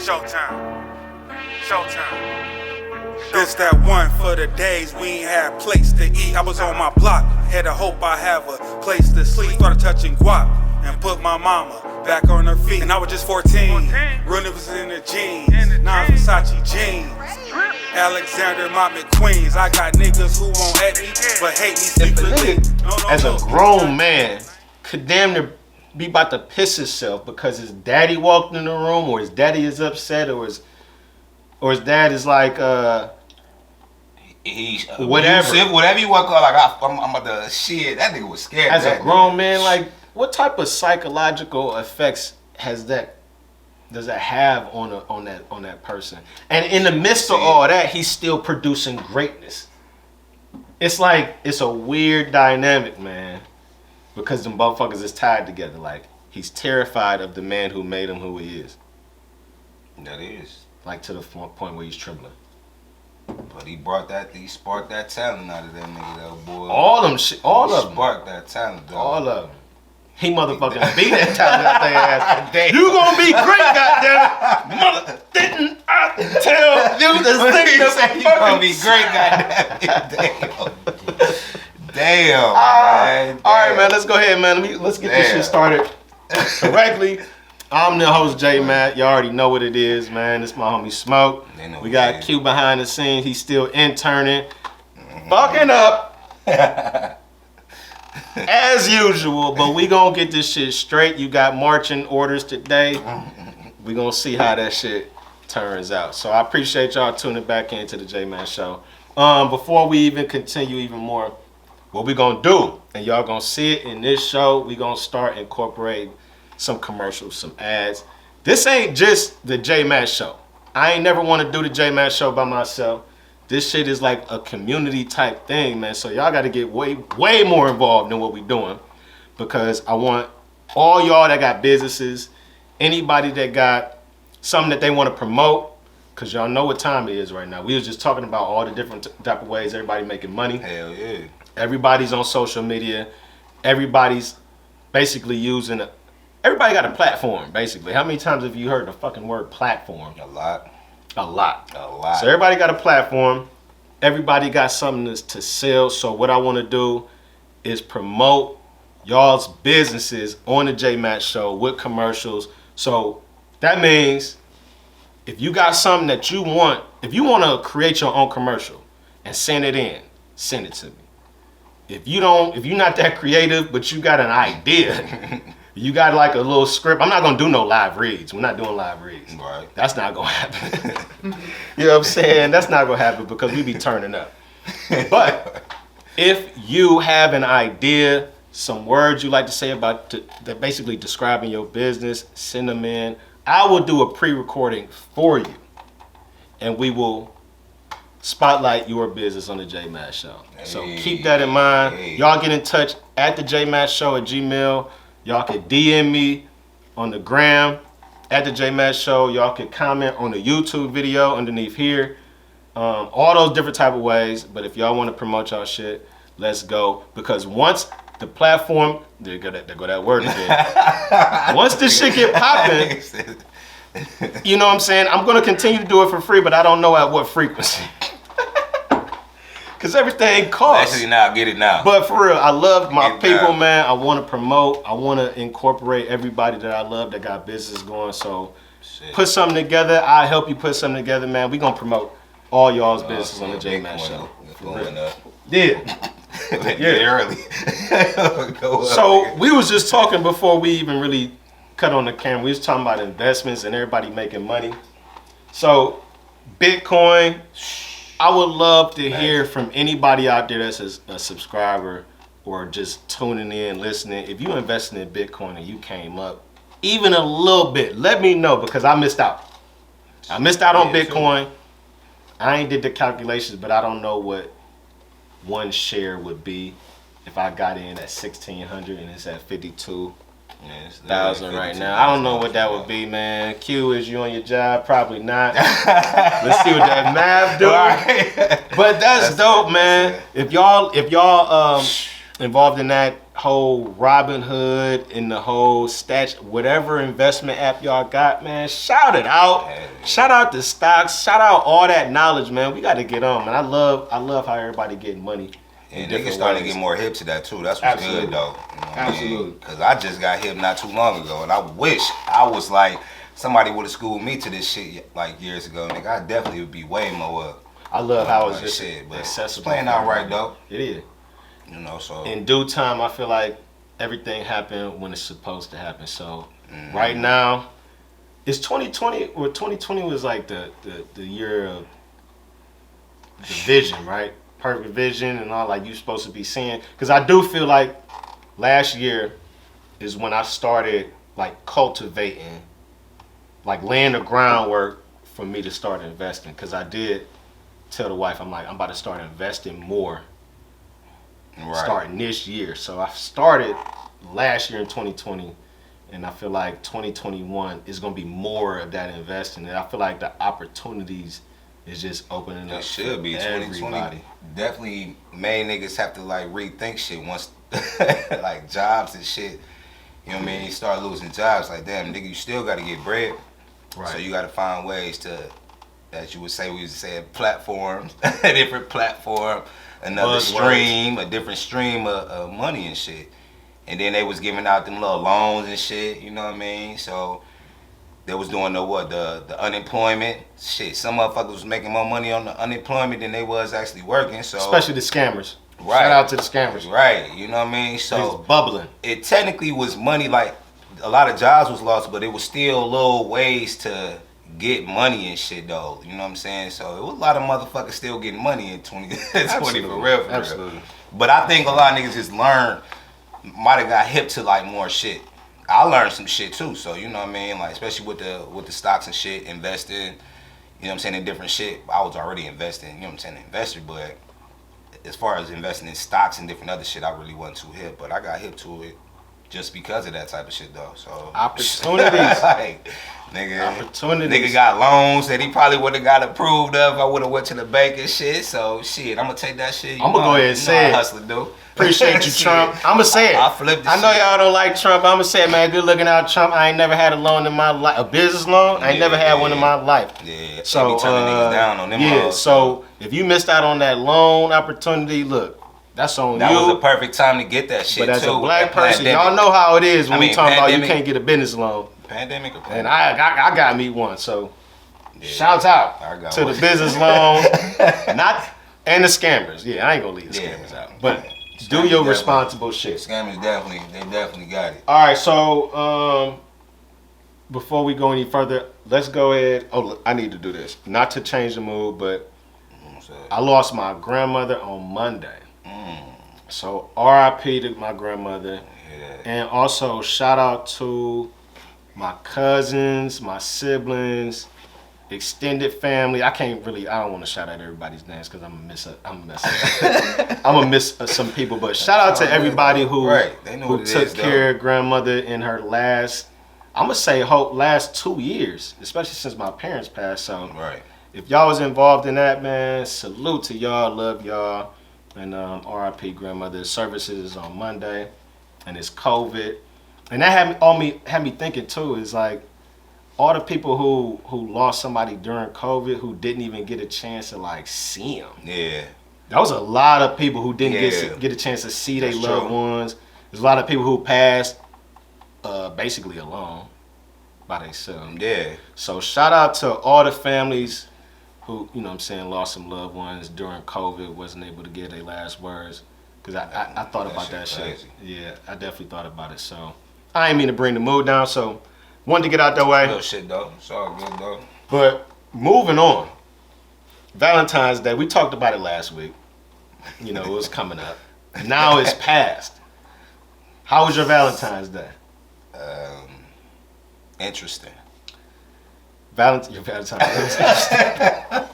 Showtime. This that one for the days we ain't had place to eat. I was on my block, had a hope I have a place to sleep. Started touching guap and put my mama back on her feet. And I was just 14, running was in the jeans, non-Versace jeans. Alexander, my McQueens. I got niggas who won't hate me, but hate me If a secretly. nigga, as a grown man, could damn near be about to piss himself because his daddy walked in the room, or his daddy is upset, or his dad is like, He's whatever. abusive, whatever you want to call it, like I'm about to shit. That nigga was scared. As a that grown nigga. man, like, what type of psychological effects does that have on that person? And in the midst of all that, he's still producing greatness. It's like, it's a weird dynamic, man, because them motherfuckers is tied together. Like, he's terrified of the man who made him who he is. That is. Like, to the point where he's trembling. But he sparked that talent out of that nigga, though, boy. All of them. Sparked that talent, though. All of them. He motherfucking beat that talent out their ass. You gonna be great, goddammit. Mother, didn't I tell you to stick He said you gonna be great, goddamn. Damn, man. All right, man. Let's go ahead, man. Let's get this shit started correctly. I'm the host, J Matt. You already know what it is, man. It's my homie Smoke. We got Q behind the scenes. He's still interning, fucking up as usual. But we gonna get this shit straight. You got marching orders today. We gonna see how that shit turns out. So I appreciate y'all tuning back into the J Matt Show. Before we even continue even more, what we gonna do, and y'all gonna see it in this show, we gonna start incorporating some commercials, some ads. This ain't just the J Matt Show. I ain't never want to do the J Matt Show by myself. This shit is like a community type thing, man. So y'all got to get way more involved than what we doing, because I want all y'all that got businesses, anybody that got something that they want to promote, because y'all know what time it is right now. We was just talking about all the different type of ways everybody making money. Hell yeah. Everybody's on social media. Everybody's basically using everybody got a platform, basically. How many times have you heard the fucking word platform? A lot. A lot. A lot. So everybody got a platform. Everybody got something to sell. So what I want to do is promote y'all's businesses on the J Matt Show with commercials. So that means if you got something that you want, if you want to create your own commercial and send it in, send it to me. If you're not that creative, but you got an idea, you got like a little script. I'm not gonna do no live reads. We're not doing live reads. Right. That's not gonna happen. You know what I'm saying? That's not gonna happen because we be turning up. But if you have an idea, some words you like to say about that basically describing your business, send them in. I will do a pre-recording for you, and we will spotlight your business on the J Matt Show. So keep that in mind. Y'all get in touch at the J Matt Show at Gmail. Y'all can DM me on the gram at the J Matt Show. Y'all can comment on the YouTube video underneath here. All those different type of ways. But if y'all want to promote y'all shit, let's go. Because once the platform, there go that word again. Once this shit get popping, you know what I'm saying? I'm gonna continue to do it for free, but I don't know at what frequency. Cause everything costs. Actually, now get it now. But for real, I love my people, man. I want to promote. I want to incorporate everybody that I love that got business going. So put something together. I'll help you put something together, man. We gonna promote all y'all's business on the J Matt Show. Going up. Yeah. Early. So we was just talking before we even really cut on the camera. We was talking about investments and everybody making money. So Bitcoin. I would love to hear from anybody out there that's a subscriber or just tuning in, listening. If you invested in Bitcoin and you came up even a little bit, let me know, because I missed out. I missed out on Bitcoin. I ain't did the calculations, but I don't know what one share would be if I got in at 1,600 and it's at 52,000 right now. I don't know what that would be, man. Q, is you on your job? Probably not. Let's see what that math do. Right. But that's dope, man. If y'all involved in that whole Robinhood and the whole whatever investment app y'all got, man, shout it out. Yeah. Shout out the stocks. Shout out all that knowledge, man. We got to get on, man. I love how everybody getting money. And niggas starting to get more hip to that too. That's what's good though. You know what Absolutely. Because I just got hip not too long ago, and I wish I was like somebody would have schooled me to this shit like years ago. Nigga, I definitely would be way more. I love how it's like just shit, but accessible. it's playing out right though. It is. You know, so In due time, I feel like everything happened when it's supposed to happen. So right now, it's 2020. Or 2020 was like the year of the vision, right? Perfect vision and all like you supposed to be seeing. Because I do feel like last year is when I started like cultivating, like laying the groundwork for me to start investing. Because I did tell the wife, I'm about to start investing more starting this year. So I started last year in 2020, and I feel like 2021 is going to be more of that investing. And I feel like the opportunities is just opening up. it should be. 2020 definitely made niggas have to like rethink shit once, like jobs and shit. You know what I mean? You start losing jobs, like damn nigga, you still got to get bread. Right. So you got to find ways to, as you would say, we said platforms, a different platform, another stream, a different stream of money and shit. And then they was giving out them little loans and shit, you know what I mean? So they was doing the unemployment shit. Some motherfuckers was making more money on the unemployment than they was actually working. So especially the scammers. Right. Shout out to the scammers. Right, you know what I mean? So it's bubbling. it technically was money, like a lot of jobs was lost, but it was still little ways to get money and shit though. You know what I'm saying? So it was a lot of motherfuckers still getting money in 2020 for real. Absolutely. But I think a lot of niggas just might have got hip to like more shit. I learned some shit too, so you know what I mean? Like especially with the stocks and shit, investing, you know what I'm saying, in different shit. I was already investing, you know what I'm saying, an investor, but as far as investing in stocks and different other shit, I really wasn't too hip. But I got hip to it just because of that type of shit though. So opportunities. Like, nigga Opportunities. got loans that he probably would have got approved of. I would have went to the bank and shit. So shit, I'm gonna take that shit. I'm gonna go ahead and say it. Hustler do. Appreciate you, Trump. I'm gonna say it. I flipped I know y'all don't like Trump. I'm gonna say it, man. Good looking out, Trump. I ain't never had a loan in my life, a business loan. I ain't never had one in my life. Yeah. So they be turning niggas down on them. yeah. hoes. So if you missed out on that loan opportunity, look, that's on That you. was the perfect time to get that shit But as too. a black That person, pandemic. y'all know how it is when I we mean, talking about you pandemic. can't get a business loan. Pandemic or pandemic? And I got me one. So Yeah. shouts out I got to one. the business loan, and the scammers. Yeah, I ain't gonna leave the Yeah. scammers out. But Scammers do your definitely- responsible shit. Scammers definitely got it. All right, so before we go any further, let's go ahead. Oh, look, I need to do this. Not to change the mood, but So, I lost my grandmother on Monday. mm, So RIP to my grandmother. yeah. And also shout out to my cousins, my siblings, extended family. I don't want to shout out everybody's names because I'm gonna miss some people. But shout out to everybody who They know who what it took is, though. care of grandmother in her last 2 years, especially since my parents passed. So Right. if y'all was involved in that, man, salute to y'all, love y'all. And RIP grandmother. Services is on Monday, and it's COVID, and that had me thinking too. Is like all the people who lost somebody during COVID who didn't even get a chance to like see them. Yeah. That was a lot of people who didn't Yeah. get a chance to see their That's loved true. ones. There's a lot of people who passed basically alone by themselves. Yeah. So shout out to all the families who, you know what I'm saying, lost some loved ones during COVID, wasn't able to get their last words. Because I thought That about shit that shit. crazy. Yeah, I definitely thought about it. So I ain't mean to bring the mood down, so wanted to get out that way. Little shit though. It's all good though. But moving on. Valentine's Day, we talked about it last week. You know, it was coming up. Now it's past. How was your Valentine's Day? Interesting. Your Valentine's Day.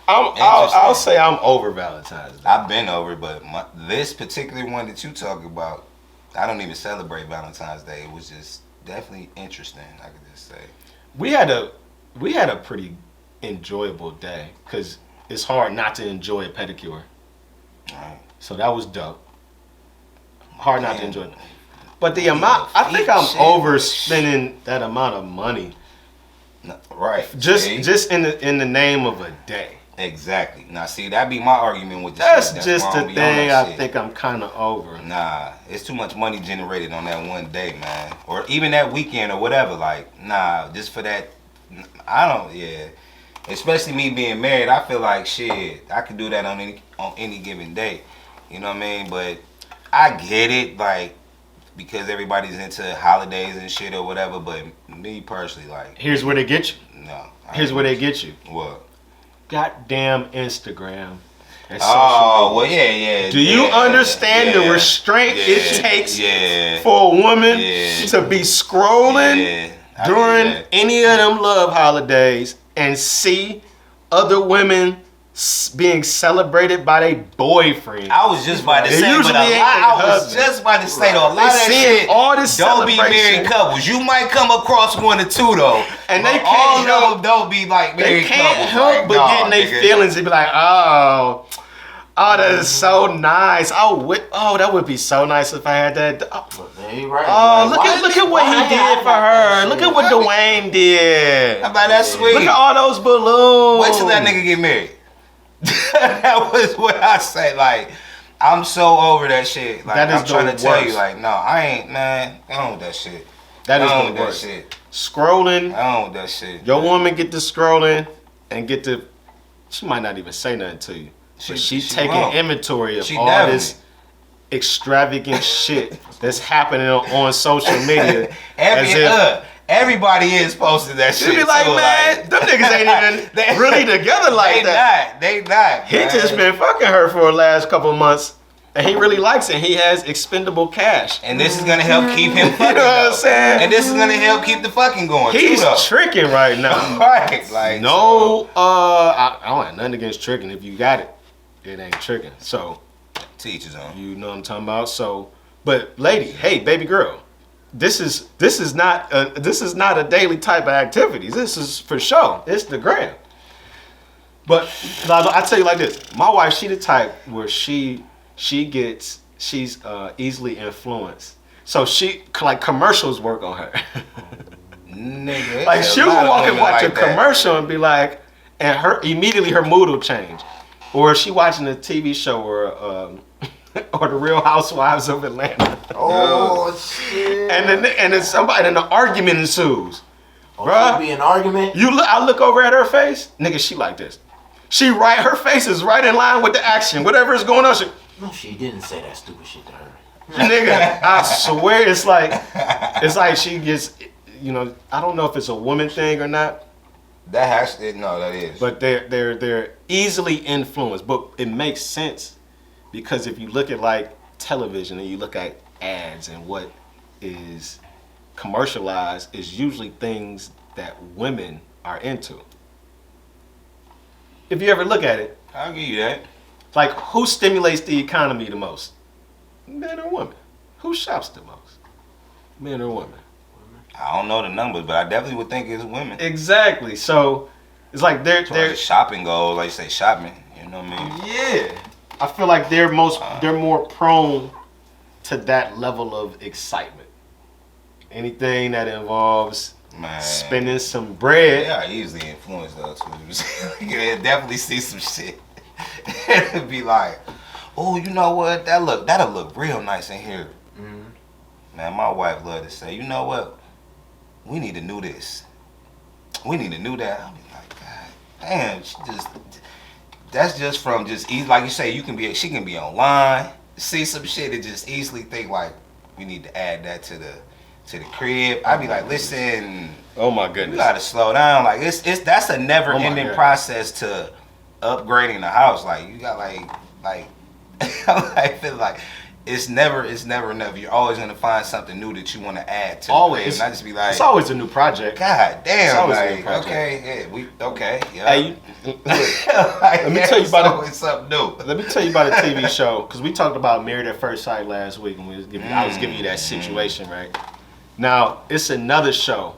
I'll say I'm over Valentine's Day. I've been over, but this particular one that you talk about, I don't even celebrate Valentine's Day. It was just definitely interesting. I could just say We had a pretty enjoyable day because it's hard not to enjoy a pedicure. Right. So that was dope. Hard not to Man. enjoy it. But the amount, I think I'm Shit. overspending that amount of money No, right. just See? in the name of a day. Exactly. Now, see, that'd be my argument with the That's shit. just why the don't be on thing that I shit. think I'm kind of over. Nah, it's too much money generated on that one day, man. Or even that weekend or whatever. Like, nah, just for that. I don't. Yeah. Especially me being married, I feel like shit. I could do that on any given day. You know what I mean? But I get it, like, because everybody's into holidays and shit or whatever. But me personally, like, Here's where they get you. no. Here's where they get you. What? Goddamn Instagram. And Oh, social well, media. yeah. Do you yeah, understand the yeah, restraint yeah, it takes yeah, for a woman Yeah. to be scrolling yeah, I get during that. any of them love holidays and see other women being celebrated by their boyfriend? I was just about to It say, usually but a ain't lot, their I was husband. just about to say, though, a lot They of that seeing shit, all this don't be celebration. married couples. You might come across one or two, though. And they but can't all help- of them don't be like They married can't couples. help Like, but nah, getting their nigga. feelings and be like, oh, that is so nice. That would be so nice if I had that. Oh, You right. oh, Like, look at what he did for her. Look at what Dwayne did. How about that sweet? Look at all those balloons. Wait till that nigga get married. That was what I say. Like, I'm so over that shit. Like, That is I'm trying the to tell you, worst. like, no, I ain't, man. I don't want that shit. That is I don't the want that worst. shit. Scrolling. I don't want that shit. Your woman get to scrolling and get to. She might not even say nothing to you, but she's taking won't. inventory of She all definitely. this extravagant shit that's happening on social media. as if Everybody is posting that shit. she be like, too, man, them niggas ain't They- even really together like that. They not. He man. just been fucking her for the last couple months, and he really likes it. He has expendable cash. And this is gonna help keep him fucking. You know what I'm though. saying? And this is gonna help keep the fucking going. He's too, though. tricking right now. Right. Like No, I don't have nothing against tricking. If you got it, it ain't tricking. So teach his own. you know what I'm talking about. So, but lady, hey, baby girl, this is not a daily type of activity. This is for sure. It's the gram. But I tell you like this, my wife, she the type where she's easily influenced. So she like commercials work on her. Nigga, Like it's a she'll lot of walk and women watch like a that. commercial and be like, and her mood will change. Or she watching a TV show or the Real Housewives of Atlanta, Oh shit. and then somebody and an argument ensues. Oh, bruh. should be an argument. I look over at her face, nigga. She like this. Her face is right in line with the action. Whatever is going on, No, she didn't say that stupid shit to her. nigga. I swear, it's like she gets, I don't know if it's a woman thing or not. That is. But they're easily influenced. But it makes sense because if you look at like television and you look at ads and what is commercialized is usually things that women are into. If you ever look at it, I'll give you that. like who stimulates the economy the most? Men or women? Who shops the most? Men or women? I don't know the numbers, but I definitely would think it's women. Exactly. So it's like As far they're as shopping goes, like you say, shopping. You know what I mean? yeah. I feel like they're more prone to that level of excitement. Anything that involves Man. spending some bread. They are easily influenced though too. You can definitely see some shit. It'd be like, oh, you know what? That'll look real nice in here. Mm-hmm. Man, my wife loved to say, you know what? We need to do this. We need to do that. I'll be like, God damn, that's just from just easy. Like you say, she can be online, see some shit and just easily think like, we need to add that to the crib. I'd be like, listen, Oh my you goodness. gotta slow down. Like that's a never Oh my ending God. process to upgrading the house. Like you got like I feel like it's never enough. You're always gonna find something new that you want to add to Always. the crib. And I just be like, It's always a new project. God It's damn, always a new like project. yeah. Hey, Let me tell you about it. always something new. let me tell you about a TV show because we talked about Married at First Sight last week, and I was giving you that situation, right? Now it's another show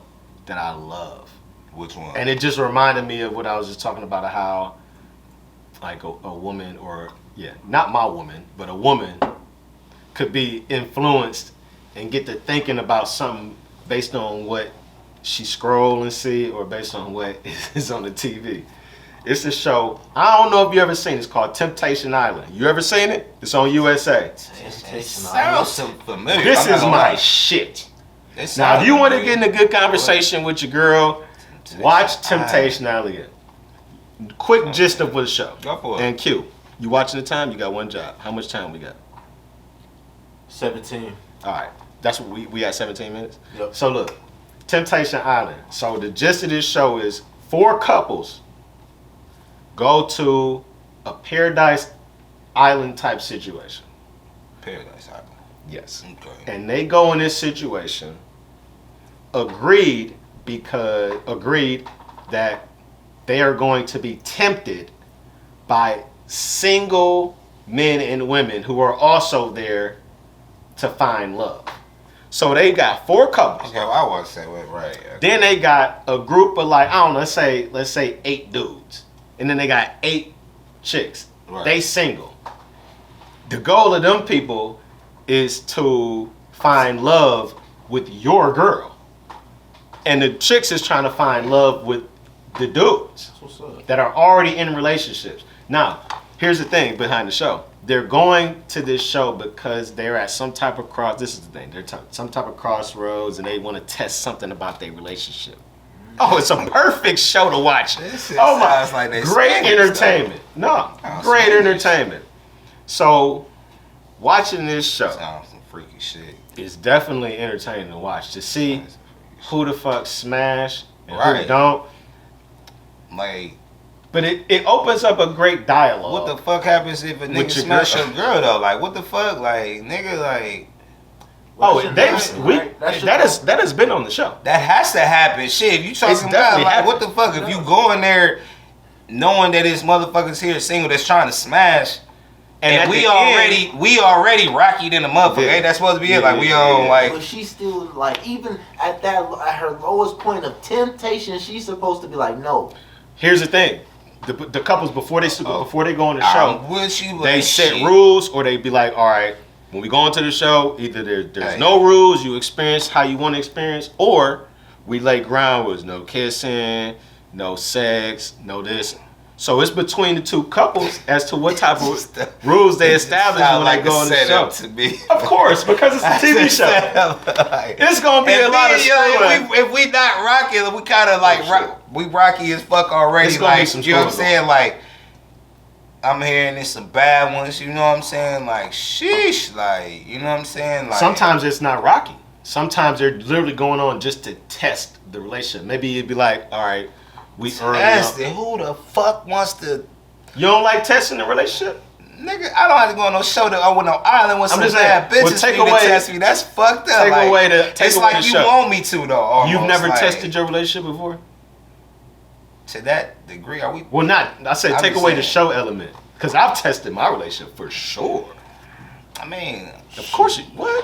that I love. Which one? And it just reminded me of what I was just talking about, how like a woman, or not my woman, but a woman could be influenced and get to thinking about something based on what she scroll and see, or based on what is on the TV. It's a show. I don't know if you ever seen it. It's called Temptation Island. You ever seen it? It's on USA. It sounds so familiar. This is my shit. Now, if you want to get in a good conversation with your girl, watch Temptation Island. Quick gist of the show. Go for it. And Q, you watching the time? You got one job. How much time we got? 17. All right. That's what we got 17 minutes? Yep. So look, Temptation Island. So the gist of this show is 4 couples go to a Paradise Island type situation. Paradise Island. Yes. Okay. And they go in this situation agreed that they are going to be tempted by single men and women who are also there to find love. So they got 4 couples. Okay, well, I want to say, right. Okay. Then they got a group of like, I don't know, let's say 8 dudes. And then they got 8 chicks. Right. They single. The goal of them people is to find love with your girl. And the chicks is trying to find love with the dudes What's up? that are already in relationships. Now, here's the thing behind the show. They're going to this show because they're at some type of this is the thing. They're some type of crossroads and they want to test something about their relationship. Oh, it's a perfect show to watch. Oh my, sounds like they great Spanish entertainment. No, great Spanish. entertainment. So, watching this show Sounds some freaky shit. is definitely entertaining to watch. To see who the fuck smash and who Right. don't. Like, But it opens up a great dialogue. what the fuck happens if a With nigga your smash girl. your girl though? Like, what the fuck? Like, nigga, like, Oh, That that should happen, right? that has been on the show. that has to happen. Shit, if you It's talking about definitely like, happened. what the fuck? If you go in there knowing that this motherfucker's here single that's trying to smash, and at we the already rocky than a motherfucker. Yeah. Ain't that supposed to be it? Yeah, Like, we yeah, on yeah. like. But she's still like, even at her lowest point of temptation, she's supposed to be like, no. Here's the thing: the couples before they go on the show, I'm with you, they like, set shit. rules, or they be like, all right, when we go into the show, either there's Hey. no rules, you experience how you want to experience, or we lay ground rules: no kissing, no sex, no this. So it's between the 2 couples as to what type of rules they establish when they go on the show. To me. Of course, because it's a TV show. It's gonna be a lot of screwing. If we not rocking, we kind of like we rocky as fuck already. It's gonna be Like, some you know what I'm screwing, saying? Like, I'm hearing there's some bad ones. You know what I'm saying? Like, sheesh. Like, you know what I'm saying? Like, Sometimes it's not rocky. Sometimes they're literally going on just to test the relationship. Maybe it'd be like, all right, we early testing. on. Who the fuck wants to? You don't like testing the relationship? Nigga, I don't have to go on no show that I went on island with I'm some just bad saying, well, bitches take for you away- to test me. That's fucked up. take Like, away the it's like you show. want me to though. Almost, You've never like, tested your relationship before? to that degree. Are we? Well, not. I said I'm take just away the saying. show element. Because I've tested my relationship for sure. I mean, Of course,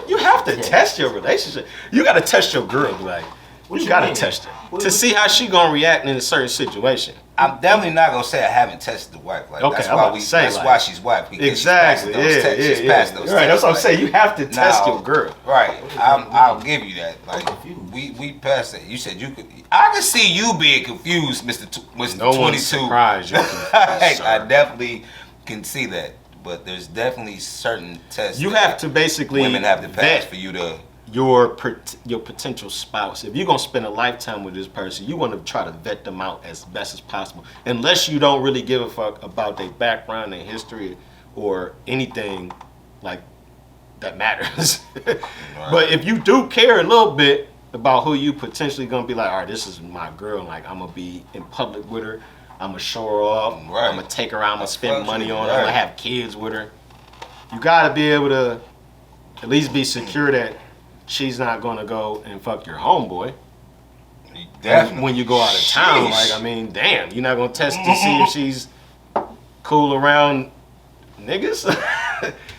you have to test your relationship. You got to test your girl. Like, What you you got to mean? test her What- to see how she gonna react in a certain situation. I'm definitely not gonna say I haven't tested the wife. Like, Okay, that's I'm why about to say, that's like- why she's wife. Because Exactly. She's passed those tests. She's passed those Right. That's what I'm tests. saying. You have to test Now, your girl. Right. I'll give you that. Like, confused. we passed that. You said you could. I can see you being confused, Mr. No one's 22. surprised you're confused, Like, sir. I definitely can see that. But there's definitely certain tests You that have to basically women have to pass vet for you to. your potential spouse. If you're gonna spend a lifetime with this person, you want to try to vet them out as best as possible. Unless you don't really give a fuck about their background, their history, or anything like that matters. But if you do care a little bit about who you potentially gonna be like, all right, this is my girl. Like, I'm gonna be in public with her. I'm gonna show her off. Right. I'm gonna take her out. I'm gonna spend Fuck money you, on her. I'm gonna right. have kids with her. You gotta be able to at least be secure that she's not gonna go and fuck your homeboy Definitely. when you go out of town. Sheesh. Like, I mean, damn, you're not gonna test to see if she's cool around niggas.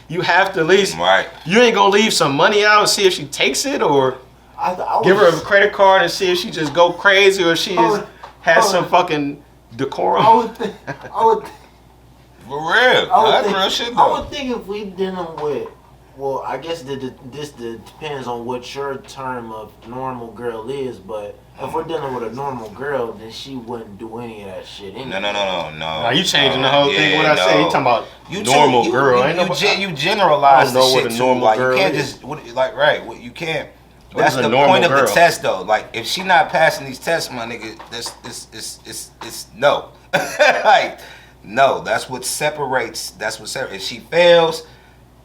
You have to at least. Right. You ain't gonna leave some money out and see if she takes it, or I give her a was- credit card and see if she just go crazy, or she I is, would- has I some would- fucking decorum. I would For real. That's real shit I though. would think if we dealing with, well, I guess this depends on what your term of normal girl is, but if we're dealing with a normal girl, then she wouldn't do any of that shit anyway. No. Are you changing the whole thing? What I say? You talking about you normal girl? Ain't you generalize the shit what a too. normal Like girl you can't is. just like right. What you can't. What That's is a the normal point of girl? the test though. Like if she not passing these tests, my nigga, it's no. Like no. That's what separates. If she fails,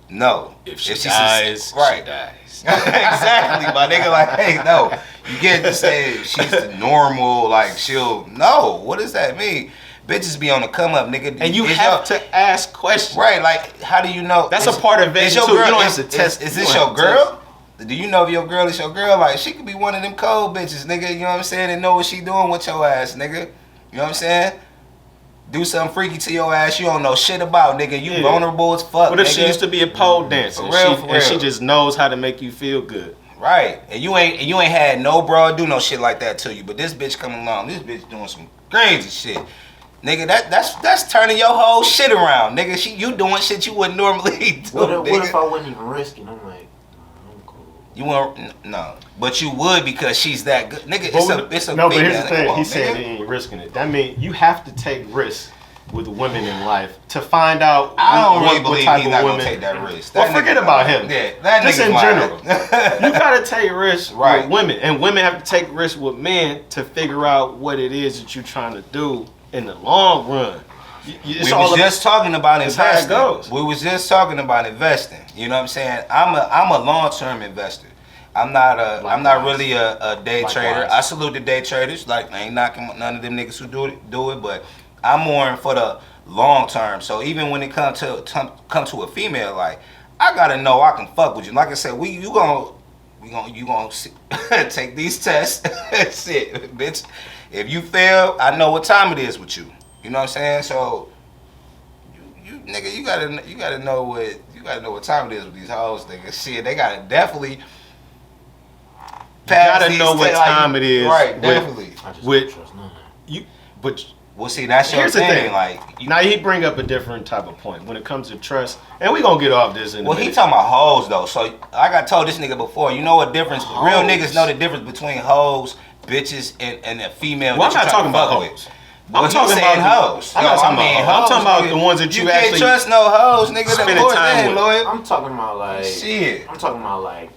no. If she dies, right. she dies. Exactly, my nigga. Like, hey, no, you can't just say she's the normal. Like, she'll no. What does that mean? Bitches be on the come up, nigga. And you have to ask questions, right? Like, how do you know? That's a part of it too. You don't have to test. Is this your girl? Do you know if your girl is your girl? Like, she could be one of them cold bitches, nigga. You know what I'm saying? And know what she doing with your ass, nigga. You know what I'm saying? Do something freaky to your ass you don't know shit about, nigga. You vulnerable as fuck. What if nigga? she used to be a pole dancer? For real. And she just knows how to make you feel good. Right. And you ain't had no broad do no shit like that to you. But this bitch coming along, this bitch doing some crazy shit. Nigga, that's turning your whole shit around. Nigga, you doing shit you wouldn't normally do. What if I wouldn't even risk it? I'm like, I'm cool. You want no. But you would because she's that good. Nigga, it's a no, but female. here's the thing. Come on, He said he ain't risking it. That means you have to take risks with women in life to find out I don't really what believe type he's of not women. gonna take that risk. Well, forget about him. Yeah, that Just nigga's in wild. general. You gotta take risks Right. with women, and women have to take risks with men to figure out what it is that you're trying to do in the long run. We was just talking about It's how it investing. goes. We was just talking about investing. You know what I'm saying? I'm a long-term investor. I'm not really a day trader. I salute the day traders. Like I ain't knocking none of them niggas who do it, but I'm more in for the long term. So even when it come to a female, like I gotta know I can fuck with you. Like I said, you gonna take these tests. That's it, bitch. If you fail, I know what time it is with you. You know what I'm saying? So you nigga, you gotta know what time it is with these hoes, nigga. Shit, they gotta definitely. You gotta know what time it is. Right, definitely. I just With don't trust none of that. you, but Well, see, that's your here's the thing. thing. Like, now he bring up a different type of point when it comes to trust, and we gonna get off this in a well, minute. he talking about hoes though. So like I told this nigga before, you know what difference? Hoes. Real niggas know the difference between hoes, bitches, and a female. Well, I'm that not you talking tryna about fuck hoes. with. I'm Well, talking he's saying about hoes. I'm not talking about hoes. I'm talking about nigga. the ones that you can't actually trust no hoes, nigga. spending Of course, time they ain't with. loyal. I'm talking about like Shit. I'm talking about like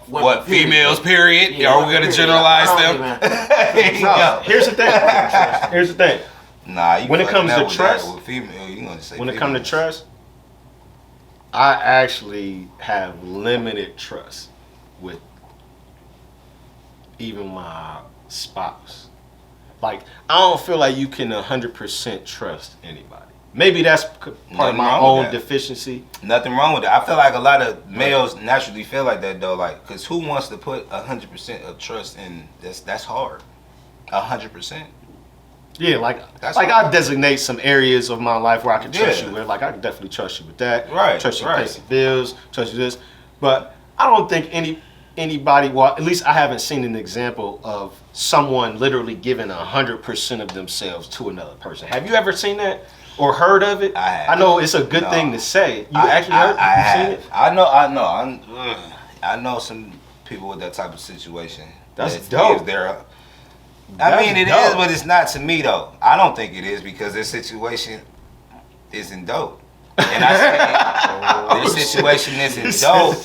What females? Period. Yeah, Are we gonna period. generalize I them? don't even- No, here's the thing. Here's the thing. Nah, you When it fucking comes up to with trust- that with female, you gonna say When it comes to females. trust, I actually have limited trust with even my spouse. Like, I don't feel like you can 100% trust anybody. Maybe that's part of Nothing my wrong with own that. deficiency. Nothing wrong with it. I feel like a lot of males naturally feel like that though. Like, cause who wants to put 100% of trust in? That's hard. 100%. Yeah, like That's I fine. designate some areas of my life where I can trust Yeah. you with. Like, I can definitely trust you with that. Right, Trust you to right. pay some bills. Trust you this. But I don't think anybody. Well, at least I haven't seen an example of someone literally giving 100% of themselves to another person. Have you ever seen that or heard of it? I have. I know it's a good No. thing to say. You I actually heard? I You seen have. it? I know some people with that type of situation. That's that dope. if they're I That's mean, it dope. is, but it's not to me though. I don't think it is because this situation isn't dope. And I say this situation isn't dope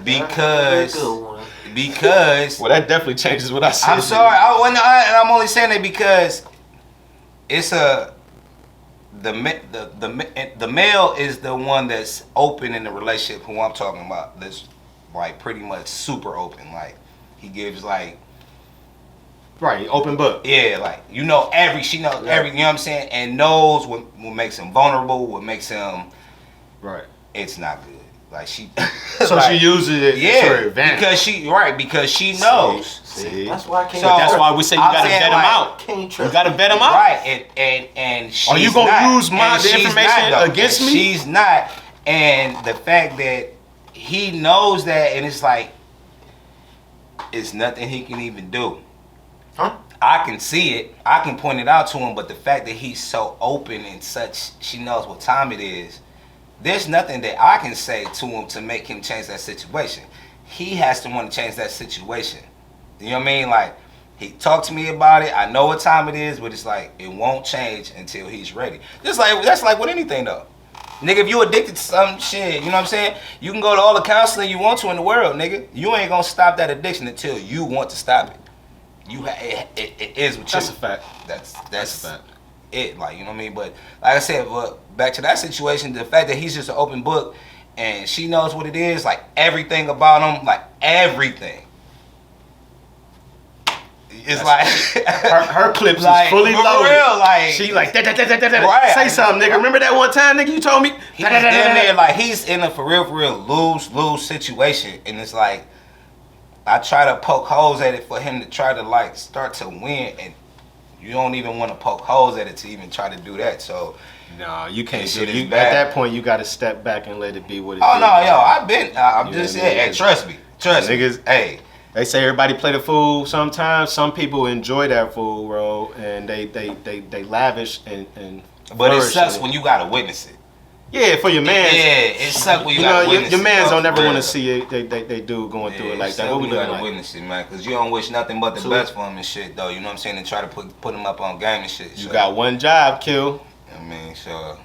because Good one. Well, that definitely changes what I said. I'm sorry. And I'm only saying it because it's the male is the one that's open in the relationship. Who I'm talking about, that's like pretty much super open. Like he gives like. Right, open book. Yeah, like she knows every, you know what I'm saying, and knows what makes him vulnerable, what makes him. Right. It's not good. Like she. So like, she uses it to her advantage. because she knows. See? That's why I can't. So- That's why we say you I'm gotta saying, vet them like, out. Can't You trust. gotta vet them out. Right, and she's Are you gonna not. use And the she's information not, though. against And me? She's not, and the fact that he knows that, and it's like, it's nothing he can even do. Huh? I can see it. I can point it out to him. But the fact that he's so open and such, she knows what time it is. There's nothing that I can say to him to make him change that situation. He has to want to change that situation. You know what I mean? Like, he talked to me about it. I know what time it is, but it's like, it won't change until he's ready. That's like with anything, though. Nigga, if you addicted to some shit, you know what I'm saying? You can go to all the counseling you want to in the world, nigga. You ain't gonna stop that addiction until you want to stop it. It is what you. That's a fact. That's a fact. It, like, you know what I mean? But like I said, back to that situation, the fact that he's just an open book and she knows what it is, like everything about him, like everything. It's like her clips like, is fully for loaded. real, like she like right. Say something, nigga. Remember that one time, nigga? You told me. He's in there, like he's in a for real lose situation, and it's like I try to poke holes at it for him to try to like start to win, and you don't even want to poke holes at it to even try to do that. So no, you can't do it. At that point, you got to step back and let it be what it is. Oh no, yo, I'm just saying. Hey, trust me, niggas. Hey. They say everybody play the fool sometimes. Some people enjoy that fool, bro, and they lavish and but it sucks when you gotta witness it. Yeah, for your man. Yeah, it sucks when you gotta witness it. Your mans don't ever want to see it. They do going through it like that. What we looking like? Witness it, man, because you don't wish nothing but the best for him and shit, though. You know what I'm saying? And try to put him up on game and shit. You got one job, Kill. I mean, sure.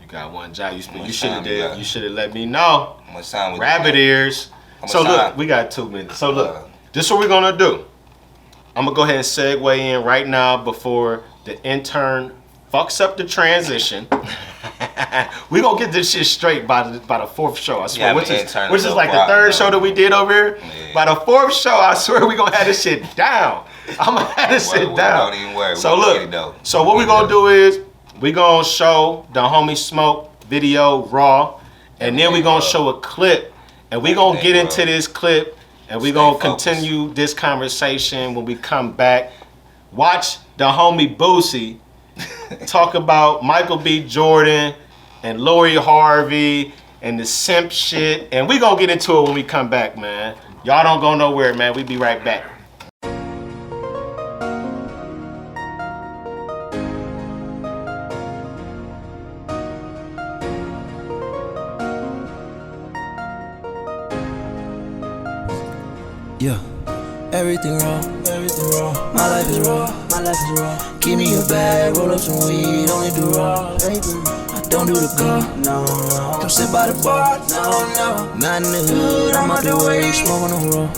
You got one job. You should have You should have let me know. Much time with Rabbit ears. So look, we got 2 minutes. So look. This is what we're gonna do. I'm gonna go ahead and segue in right now before the intern fucks up the transition. We gonna get this shit straight by the 4th show. I swear, which is like the 3rd show that we did over here. Yeah. By the 4th show, I swear we gonna have this shit down. I'm gonna have this shit down. Don't even worry. So look, so what we gonna do is we gonna show the homie Smoke video raw, and then we gonna show a clip, and we gonna get into this clip. And we're going to continue this conversation when we come back. Watch the homie Boosie talk about Michael B. Jordan and Lori Harvey and the simp shit. And we're going to get into it when we come back, man. Y'all don't go nowhere, man. We be right back. Yeah, everything raw, my life is raw, Give me a bag, roll up some weed, only do raw, I don't do the car, no, don't sit by the bar, no, not in the hood, I'm out the way, smoking on raw,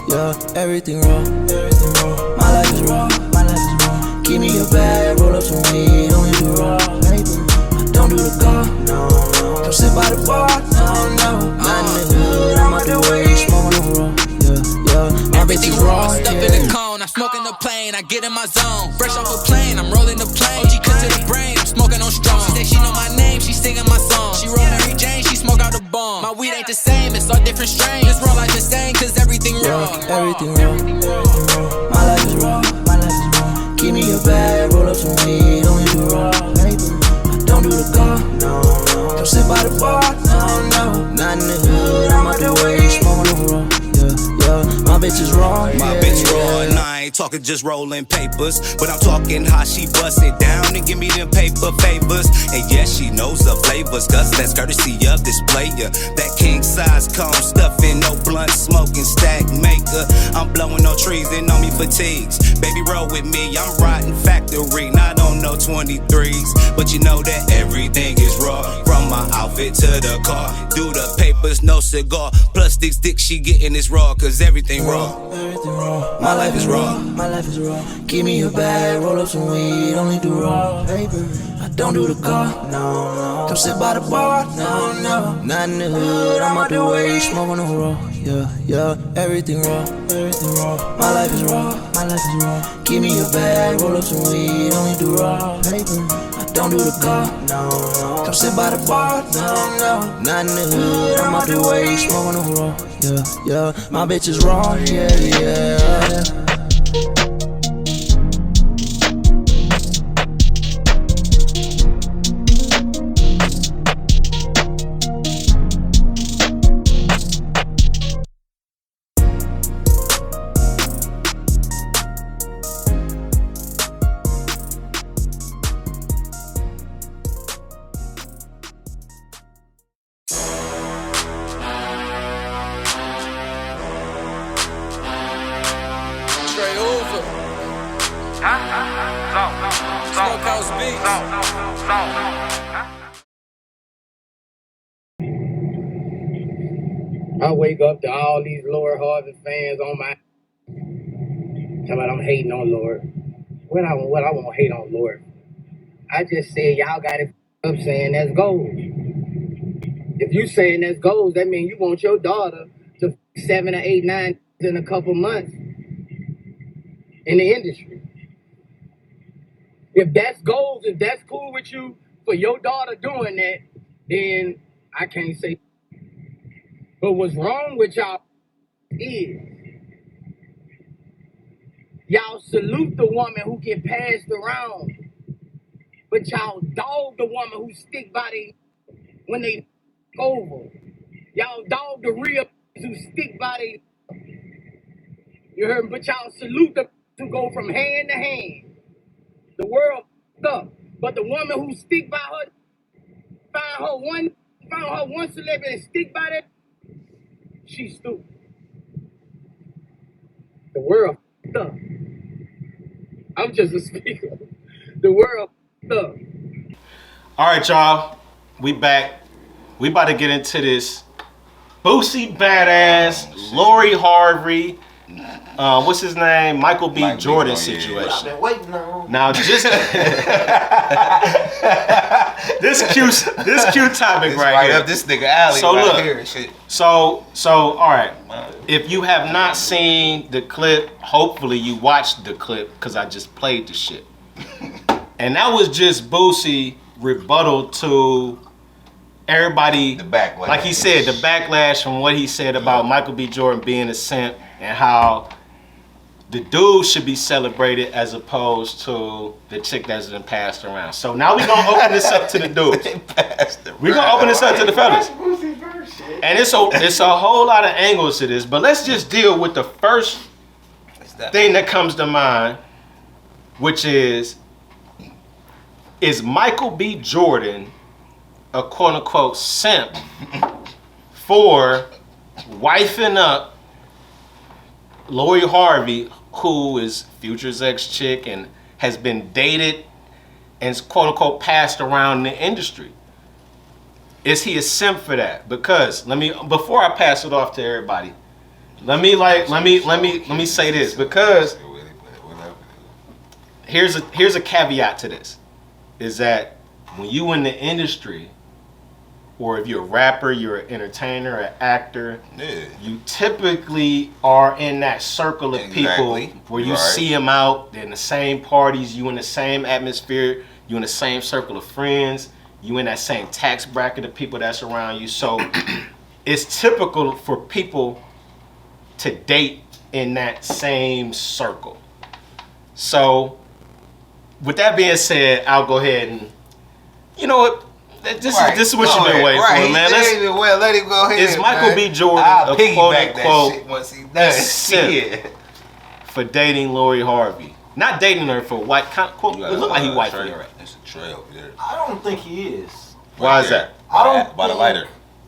yeah, everything raw, my life is raw, Give me a bag, roll up some weed, only do raw, I don't do the car, no, don't sit by the bar, no, not in the hood, I'm out the way, smoking on raw. Everything raw, stuff in the cone. I'm smoking the plane, I get in my zone. Fresh off a plane, I'm rolling the plane. OG cut to the brain, I'm smoking on strong. She say she know my name, she singing my song. She roll Mary Jane, she smoke out the bomb. My weed ain't the same, it's all different strains. This raw like the same, cause everything raw. Everything raw, my life is raw, Give me a bag, roll up some weed, only do raw, I don't do the car, no, don't sit by the bar, no, not in the hood, I'm out the way, smoking on raw. My bitch is raw, my bitch raw, and I ain't talking just rolling papers, but I'm talking how she bust it down and give me them paper favors. And yes, she knows the flavors, cause that's courtesy of this player. That king size cone stuffing, no blunt smoking, stack maker. I'm blowing no trees and on me fatigues. Baby, roll with me, I'm riding factory, not on no 23s. But you know that everything is raw, from my outfit to the car. Do the papers, no cigar, plus this dick she getting is raw, cause everything raw. My life is raw, Give me a bag, roll up some weed, only do raw. I don't do the car, no, don't sit by the bar, no, not in the hood, I'm out the way, smoking on raw. Yeah, everything raw, My life is raw, Give me a bag, roll up some weed, only do raw. I don't do the car, no, don't sit by the bar, no, not in the hood, I'm out the way, smoking on raw. Yeah, my bitch is raw, yeah. Smokehouse Beats. I wake up to all these Lord Harvey fans on my. Talking about I'm hating on Lord. What I won't hate on Lord. I just said y'all got it up saying that's goals. If you saying that's goals, that means you want your daughter to 7 or 8, 9 in a couple months in the industry. If that's goals, if that's cool with you for your daughter doing that, then I can't say. But what's wrong with y'all is y'all salute the woman who get passed around, but y'all dog the woman who stick by they when they over. Y'all dog the real who stick by they. You heard me? But y'all salute the who go from hand to hand. The world up, but the woman who stick by her, found her one celebrity and stick by that. She's stupid. The world up. I'm just a speaker. The world up. All right, y'all. We back. We about to get into this Boosie Badass, Lori Harvey, what's his name? Michael B. Jordan situation. I've been waiting on. Now, just this cute topic right here. Up this nigga alley So right look, here and shit. So all right. If you have not seen the clip, hopefully you watched the clip because I just played the shit. And that was just Boosie rebuttal to everybody. The backlash. Like he said, the backlash from what he said about Michael B. Jordan being a simp and how the dude should be celebrated as opposed to the chick that's been passed around. So now we're going to open this up to the dudes. We're going to open this up to the fellas. And it's a whole lot of angles to this, but let's just deal with the first thing that comes to mind, which is Michael B. Jordan a quote-unquote simp for wifing up Lori Harvey, who is Future's ex-chick and has been dated and quote-unquote passed around in the industry? Is he a simp for that? Because before I pass it off to everybody, let me say this, because here's a caveat to this, is that when you in the industry, or if you're a rapper, you're an entertainer, an actor, you typically are in that circle of people where you see them out, they're in the same parties, you in the same atmosphere, you in the same circle of friends, you in that same tax bracket of people that's around you. So it's typical for people to date in that same circle. So with that being said, I'll go ahead and, you know what, this is what you've been waiting for, man. Let him go ahead. Is Michael B. Jordan I'll a quote-unquote once he does simp for dating Lori Harvey? Not dating her for white. Quote, it look like he white for her. It's a trail. I don't think he is. Why is that? By the lighter.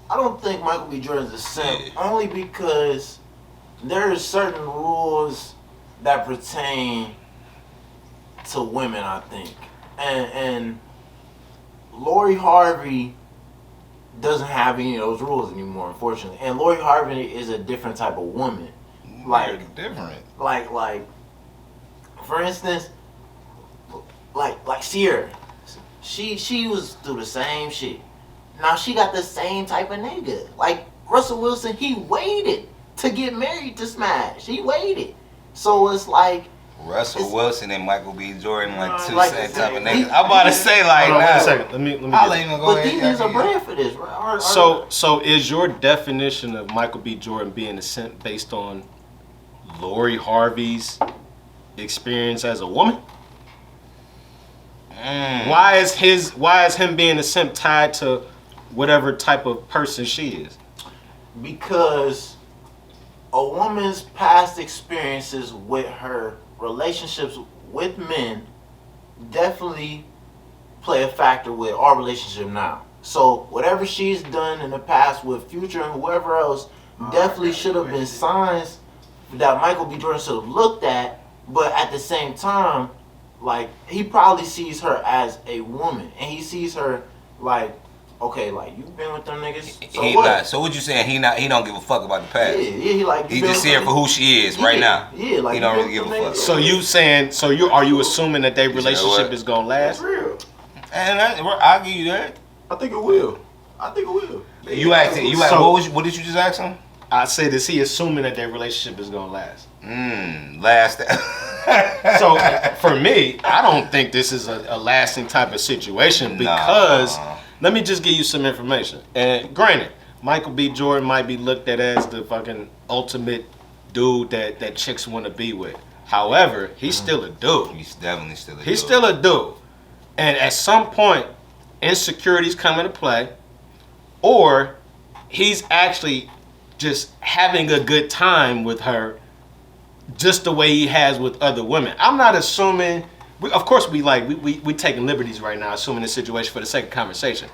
I don't think Michael B. Jordan's a simp, only because there are certain rules that pertain to women, I think, and Lori Harvey doesn't have any of those rules anymore, unfortunately. And Lori Harvey is a different type of woman. Like different. Like for instance, like Sierra. She was through the same shit. Now she got the same type of nigga. Like Russell Wilson, he waited to get married to Smash. He waited. So it's like Russell Wilson and Michael B. Jordan, like two like same type of niggas. I'm about to say like Hold on, now. wait a second. Let me I'll get even go but ahead. these niggas are brand for this, right? So is your definition of Michael B. Jordan being a simp based on Lori Harvey's experience as a woman? Why is him being a simp tied to whatever type of person she is? Because a woman's past experiences with her relationships with men definitely play a factor with our relationship now. So whatever she's done in the past with Future and whoever else definitely should have been signs that Michael B. Jordan should have looked at. But at the same time, like he probably sees her as a woman, and he sees her like, okay, like you been with them niggas. So he what? not. So what you saying? He don't give a fuck about the past. Yeah, he like. He just see her for who she is right now. Yeah, like he don't really give a fuck. So you saying? So are you assuming that their relationship is gonna last? That's real. And I'll give you that. I think it will. You asked. What did you just ask him? I said, is he assuming that their relationship is gonna last? Last. So for me, I don't think this is a lasting type of situation because let me just give you some information. And granted, Michael B. Jordan might be looked at as the fucking ultimate dude that chicks want to be with. However, he's still a dude. He's definitely still a dude. He's still a dude. And at some point, insecurities come into play, or he's actually just having a good time with her just the way he has with other women. I'm not assuming, of course we taking liberties right now, assuming this situation for the sake of conversation.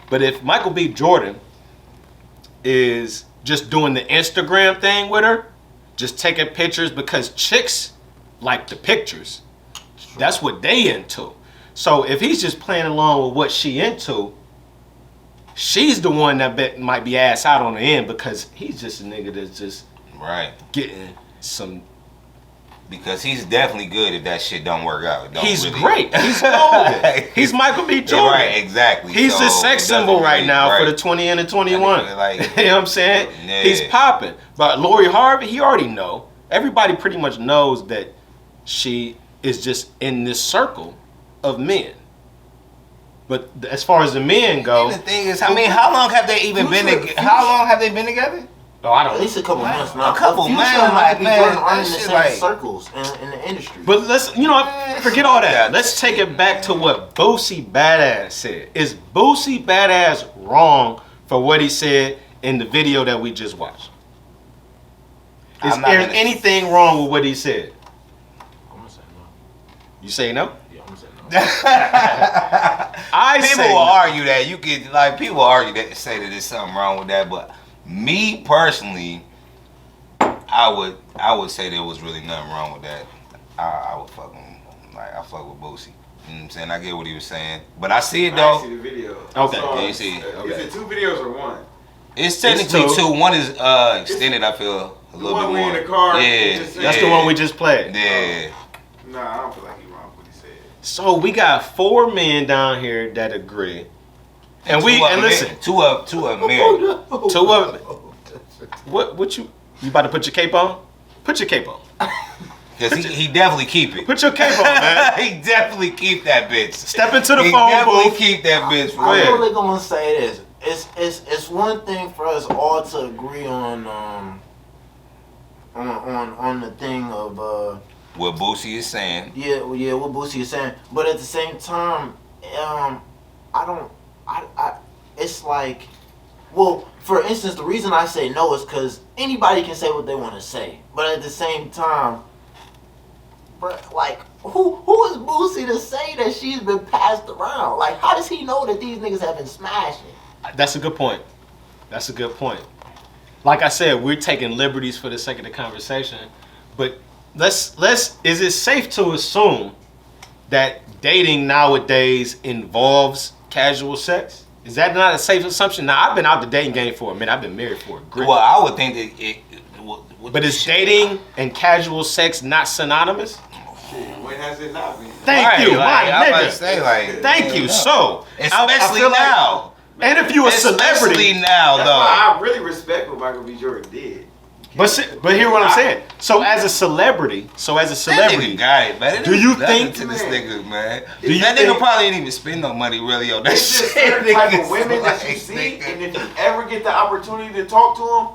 But if Michael B. Jordan is just doing the Instagram thing with her, just taking pictures because chicks like the pictures, that's what they into. So if he's just playing along with what she into, she's the one that might be ass out on the end because he's just a nigga that's just getting some. Because he's definitely good if that shit don't work out. He's great. He's golden. He's Michael B. Jordan. Yeah, right, exactly. He's the sex symbol right now for the 20 and the 21. Like, you know what I'm saying? Yeah. He's popping. But Lori Harvey, he already know. Everybody pretty much knows that she is just in this circle of men. But as far as the men go, and the thing is, I mean, how long have they even been together? How long have they been together? Oh, I don't know. At least a couple months now. A couple, Future man. Like, man, are in the that shit same like circles in the industry. But let's, forget all that. Let's take it back to what Boosie Badass said. Is Boosie Badass wrong for what he said in the video that we just watched? Is there anything wrong with what he said? I'm gonna say no. You say no? Yeah, I'm gonna say no. People will argue that you could, like, people argue that, say that there's something wrong with that, but me personally, I would say there was really nothing wrong with that. I would fuck him, like, I fuck with Boosie. You know what I'm saying? I get what he was saying, but I see it though. I see the video. Okay. Yeah, you see it. Is it 2 videos or 1? It's technically two. One is extended. I feel a little bit more. The one we in the car. Yeah, That's the one we just played. Yeah. Nah, I don't feel like he wrong with what he said. So we got 4 men down here that agree, and listen, two of them married. 2 of them. What you about to put your cape on? Put your cape on. Cause he definitely keep it. Put your cape on, man. He definitely keep that bitch. Step into the he phone definitely booth. keep that bitch. For I'm real. only gonna say this. It's one thing for us all to agree on the thing of what Boosie is saying. yeah, what Boosie is saying. But at the same time, it's like, well, for instance, the reason I say no is because anybody can say what they want to say. But at the same time, but like, who is Boosie to say that she's been passed around? Like, how does he know that these niggas have been smashing? That's a good point. That's a good point. Like I said, we're taking liberties for the sake of the conversation, but let's is it safe to assume that dating nowadays involves casual sex? Is that not a safe assumption? Now, I've been out the dating game for a minute. I've been married for a grip. Well, I would think that it. But is dating and casual sex not synonymous? When has it not been? Thank you, like, my I was about to nigga. say, like, Thank you. So, especially I feel now. And if you a celebrity, especially now, That's though. why I really respect what Michael B. Jordan did. but hear what I'm saying. So as a celebrity, That nigga got it, man. Do you Nothing think- to this nigga, man? Do you That think- nigga probably ain't even spend no money really on that It's just shit. certain type of Niggas women that you like, see, nigga. and if you ever get the opportunity to talk to them,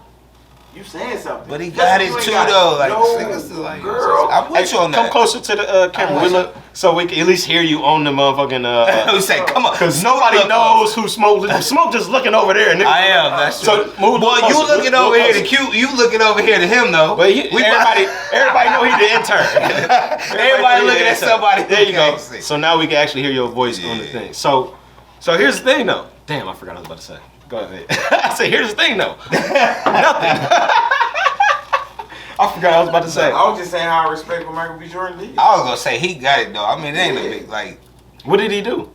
you saying something. But he got it Especially too, when you ain't though. Like, no this nigga's still like, girl. I'm with you on come that. closer to the camera, so we can at least hear you on the motherfucking. Who say, come on. Because nobody Look knows who Smoke. Smoke just looking over there. And I am. That's So true. move a little Boy, you closer, looking move over here closer. to cute. You looking over here to him though. But everybody know he the intern. Everybody looking at somebody. There you go. can't see. So now we can actually hear your voice on the Yeah. thing. So here's the thing though. Damn, I forgot what I was about to say. Go ahead. I said, here's the thing though. Nothing. I forgot what I was about to say. I was just saying how I respect what Michael B. Jordan did. I was gonna say he got it though. I mean, it ain't a big like. What did he do?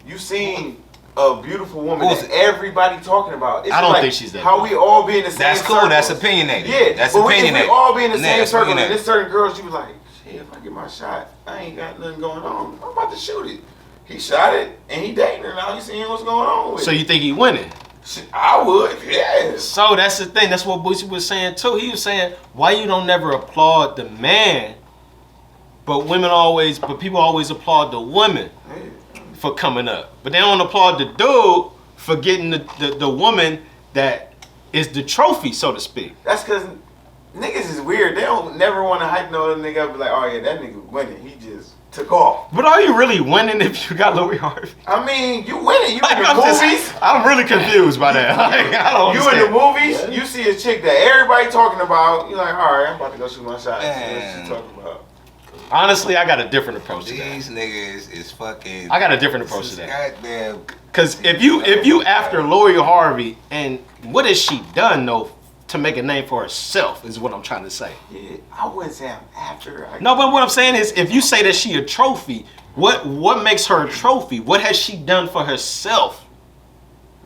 You seen a beautiful woman Who's that everybody talking about. It's I don't like think she's that how we all be in the same That's cool. circles. That's opinionated. Yeah, that's but opinionated. We all be in the Yeah, same that's circle. And opinionated. there's certain girls you be like, shit, if I get my shot, I ain't got nothing going on. I'm about to shoot it. He shot it and he dating her now. You seeing what's going on with So it. you think he winning? Shit, I would, yes. So that's the thing. That's what Boosie was saying too. He was saying, why you don't never applaud the man, but people always applaud the women for coming up. But they don't applaud the dude for getting the woman that is the trophy, so to speak. That's because niggas is weird. They don't never want to hype no other nigga up. Be like, oh yeah, that nigga winning. He just took off. But are you really winning if you got Louis Harvey? I mean, you winning. You Like, in the movies. I'm really confused by that. Like, I don't You in the understand. movies, you see a chick that everybody talking about. You're like, all right, I'm about to go shoot my shot. See what Man. she talking about. Honestly, I got a different approach to that. These niggas is fucking. I got a different approach to that. Goddamn. Because if you after Lori Harvey, and what has she done though to make a name for herself is what I'm trying to say. Yeah, I wouldn't say I'm after her. No, but what I'm saying is if you say that she a trophy, what makes her a trophy? What has she done for herself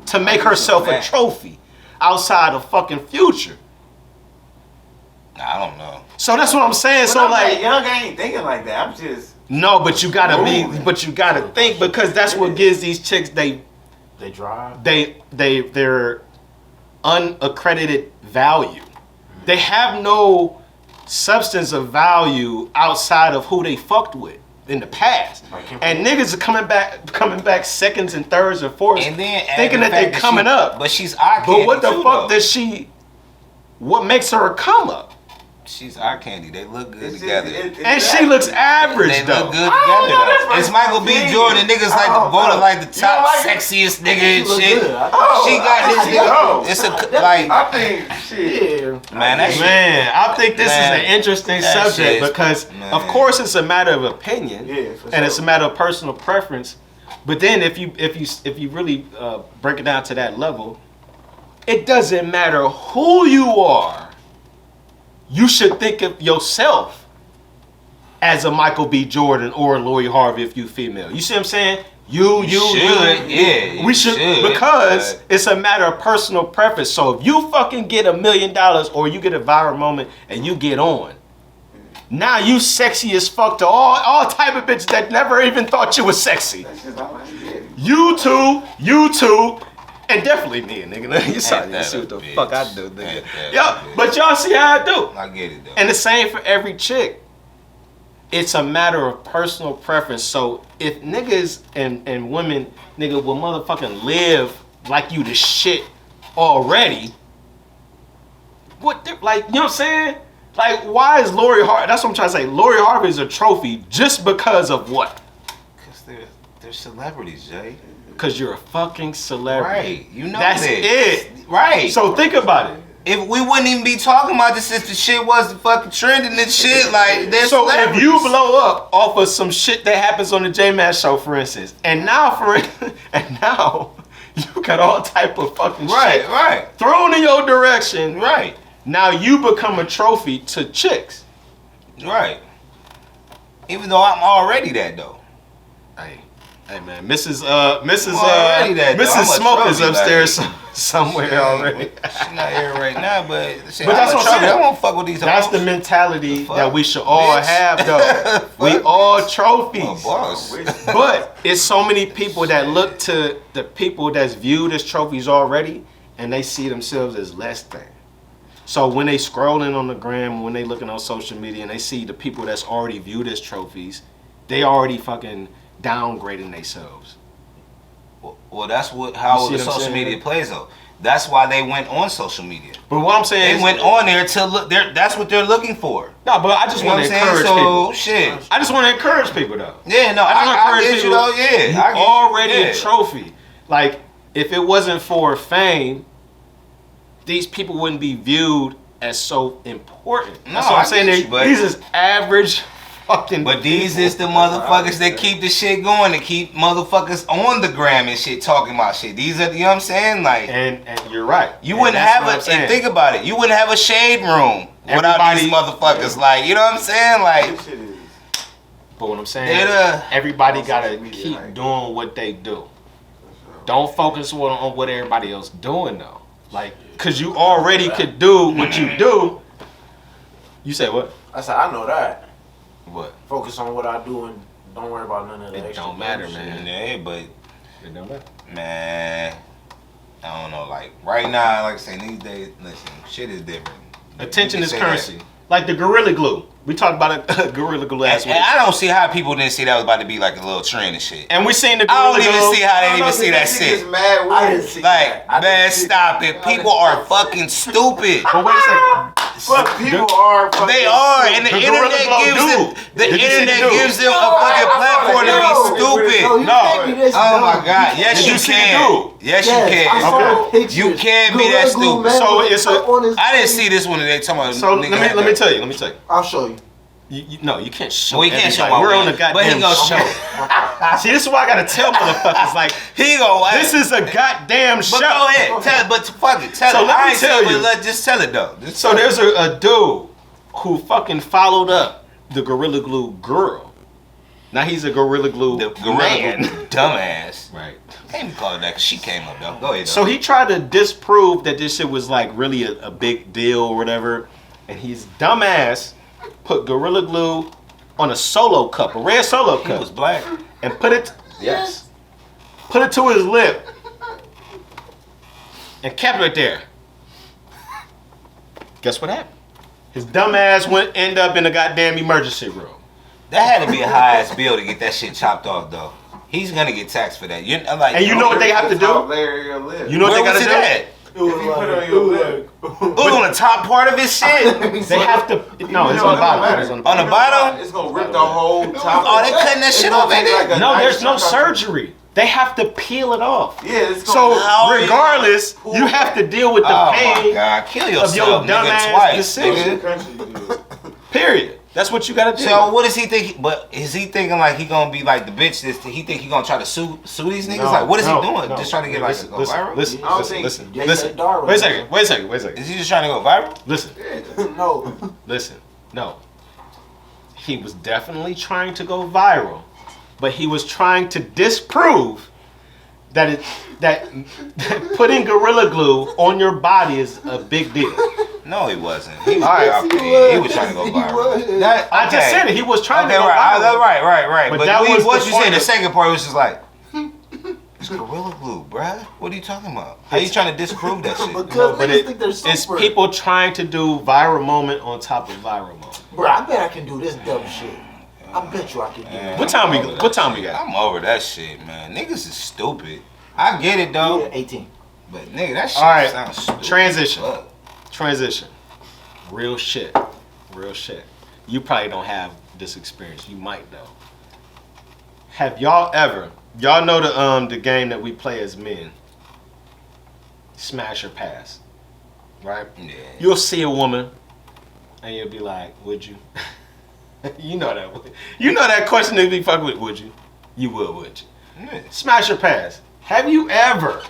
to make herself a trophy outside of fucking Future? I don't know. So that's what I'm saying. When So I'm like that young, I ain't thinking like that. I'm just no, but you gotta but you gotta think because that's what gives these chicks They drive. their unaccredited value. They have no substance of value outside of who they fucked with in the past. And niggas are coming back seconds and thirds and fourths, And then thinking that they're coming up. But she's eye candy. But what the too, fuck though. does she? What makes her a come up? She's eye candy. They look good it's together. And she looks average They though. look good I don't together. know, that's though. my It's Michael B. opinion. Jordan. Niggas like I to don't vote know. like the You top don't like it? sexiest nigga and look shit. good. She got this nigga. It's a like I think shit. man. That shit. Man, I think this Man, is an interesting that subject shit is- because, man. of course, it's a matter of opinion, Yeah, for and it's a sure. matter of personal preference. But then, if you really break it down to that level, it doesn't matter who you are. You should think of yourself as a Michael B. Jordan or a Lori Harvey if you female. You see what I'm saying? You should, yeah, We you should, should, because but- it's a matter of personal preference. So if you fucking get $1 million or you get a viral moment and you get on, now you sexy as fuck to all type of bitches that never even thought you was sexy. That's just all I did. You too, and definitely me, nigga. You saw Ain't you that see a what the bitch. fuck I do, nigga. Ain't that a Yo, bitch. but y'all see how I do. I get it though. And the same for every chick. It's a matter of personal preference. So if niggas and women, nigga, will motherfucking live like you the shit already, like, you know what I'm saying? Like, why is Lori Harvey, that's what I'm trying to say, Lori Harvey is a trophy just because of what? Because they're celebrities, Jay. Because you're a fucking celebrity. Right. You know That's that. it. Right. So think about it. If we wouldn't even be talking about this if the shit wasn't fucking trending and shit, like they're So if celebrities. you blow up off of some shit that happens on the J Mass show, for instance, and now you got all type of fucking shit right, thrown in your direction. right, Now you become a trophy to chicks. right. Even though I'm already that though. Hey man, Mrs. already that, though. I'm a Smoke is trophy, upstairs like- somewhere already. She's not here right now, but shit, But that's I'm a what I'm trophy. saying. I won't fuck with these That's hoes. the mentality The fuck? that we should all Bitch. have, though. We Fuck, all I'm a trophies. boss. But it's so many people that look to the people that's viewed as trophies already, and they see themselves as less than. So when they scrolling on the gram, when they looking on social media, and they see the people that's already viewed as trophies, they already fucking downgrading themselves. Well, that's You how see the what I'm social saying? media plays though. That's why they went on social media. But what I'm saying They is, went on there to look. That's what they're looking for. no, but I just You know want what to I'm saying? encourage So people. shit. I just want to encourage people though. Yeah, no, I get you though. Yeah, You I get you. already Yeah. a trophy. Like, if it wasn't for fame, these people wouldn't be viewed as so important. No, That's what I I'm saying. get you, but- These is average fucking. But these is the motherfuckers that keep the shit going, that keep motherfuckers on the gram and shit talking about shit. These are, you know what I'm saying? Like, and you're right. you wouldn't have a, and think about it, you wouldn't have a shade room without these motherfuckers. Like, you know what I'm saying? Like, but what I'm saying, everybody gotta keep doing what they do. Don't focus on what everybody else doing though. Like, cause you already could do what you do. You say what? I said I know that. What? Focus on what I do and don't worry about none of that. It don't matter, man. Yeah, but it don't matter. Man, I don't know. Like right now, like I say, these days, listen, shit is different. Attention is currency. Like the Gorilla Glue. We talked about it, Gorilla Glue last week. And I don't see how people didn't see that was about to be like a little trend and shit. And we seen the Gorilla Glue. I don't even see how they didn't even see that shit. I didn't see like, man, stop it. People are fucking stupid. But wait a second. But people are fucking They are, and the internet gives them a fucking platform to be stupid. No. Oh my God. Yes, you can. Yes, you can. Okay. You can be that stupid. So it's a. I didn't see this one today. Talking about. So let me tell you. I'll show you. No, you can't show. Well, you can't show. We're on the goddamn but he gonna show. See, this is why I gotta tell motherfuckers like he gonna. This is a goddamn show. But go ahead, tell it. But fuck it, tell it. So let me tell you. Just tell it though. So there's a dude who fucking followed up the Gorilla Glue girl. Now he's a Gorilla Glue man. Dumbass. Right. Can't even call it that 'cause she came up though. Go ahead. So he tried to disprove that this shit was like really a big deal or whatever, and his dumbass put Gorilla Glue on a solo cup, a red solo cup. He was black. And put it, put it to his lip and kept it there. Guess what happened? His dumbass end up in the goddamn emergency room. That had to be a high ass bill to get that shit chopped off though. He's gonna get taxed for that. And you know what they have to do? You know what they gotta do? If you put it on your leg. It was on the top part of his shit. They have to. No, it's on the bottom. It's on the bottom. It's gonna rip the whole top. Oh, they cutting that shit off, ain't it? No, there's no surgery. They have to peel it off. Yeah, it's so regardless, you have to deal with the pain. Oh my God, kill yourself, of your dumbass twice, decision. Period. That's what you gotta do. So what does he think? But is he thinking like he gonna be like the bitch? He think he gonna try to sue these niggas? Like what is he doing? Just trying to get like go viral? Listen. Wait a second. Is he just trying to go viral? Listen. No. Listen. No. He was definitely trying to go viral, but he was trying to disprove that putting Gorilla Glue on your body is a big deal. No, he wasn't. He was, he was trying to go viral. I just said it. He was trying to go viral. Right. But that was what you said. The second part was just like, it's Gorilla Glue, bruh. What are you talking about? How you trying to disprove that shit? Because niggas think they're super. It's people trying to do viral moment on top of viral moment. Bro, I bet I can do this dumb shit. I bet you I can do it. What time we got? I'm over that shit, man. Niggas is stupid. I get it though. Yeah, 18. But nigga, that shit sounds stupid. Transition. Real shit. You probably don't have this experience. You might though. Have y'all know the game that we play as men? Smash or pass. Right? Yeah. You'll see a woman and you'll be like, would you? You know that question they be fucking with, would you? You would you? Yeah. Smash or pass. Have you ever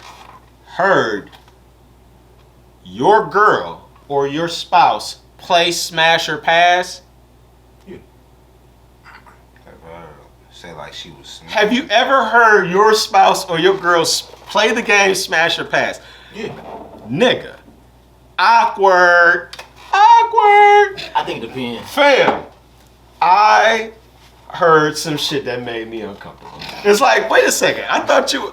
heard your girl or your spouse play smash or pass? Yeah. Say like she was smash. Have you ever heard your spouse or your girl play the game smash or pass? Yeah. Nigga. Awkward. I think it depends. Fam. I heard some shit that made me uncomfortable. It's like, wait a second. I thought you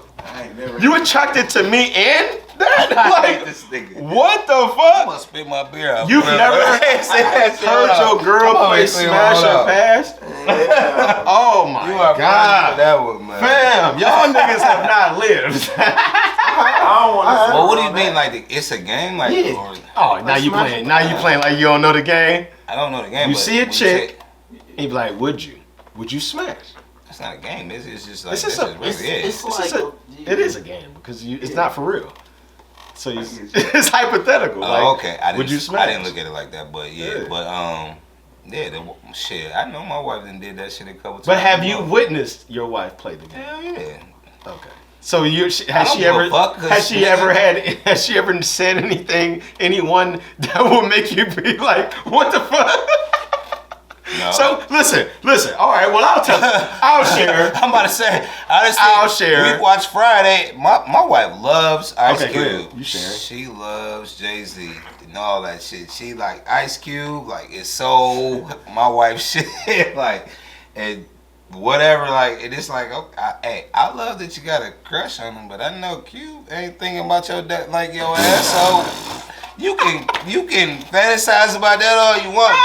attracted to me and that? Like, this nigga. What the fuck? I must spit my beer out. You've never heard your girl play smash or pass? Yeah. Oh my God. That one, man. Fam, y'all niggas have not lived. I don't want to. Well, what do you mean? Like it's a game? Like now you playing like you don't know the game? I don't know the game. You see a chick, and you be like, would you smash? That's not a game. It's just like it is a game because it's not for real. So it's hypothetical. Oh, okay. Would you smash? I didn't look at it like that, but yeah. But Yeah, shit. I know my wife done did that shit a couple times. But have you witnessed your wife play the game? Hell yeah. Okay. So has she ever said anyone that will make you be like, what the fuck? No. So listen. All right. Well, I'll share. I'm about to say. I'll share. We watch Friday. My wife loves Ice Cube. Good. You share. She loves Jay-Z and all that shit. She like Ice Cube. Like it's so my wife shit. Like and whatever. Like it's like okay. I love that you got a crush on him, but I know Cube ain't thinking about your like your ass. So you can fantasize about that all you want.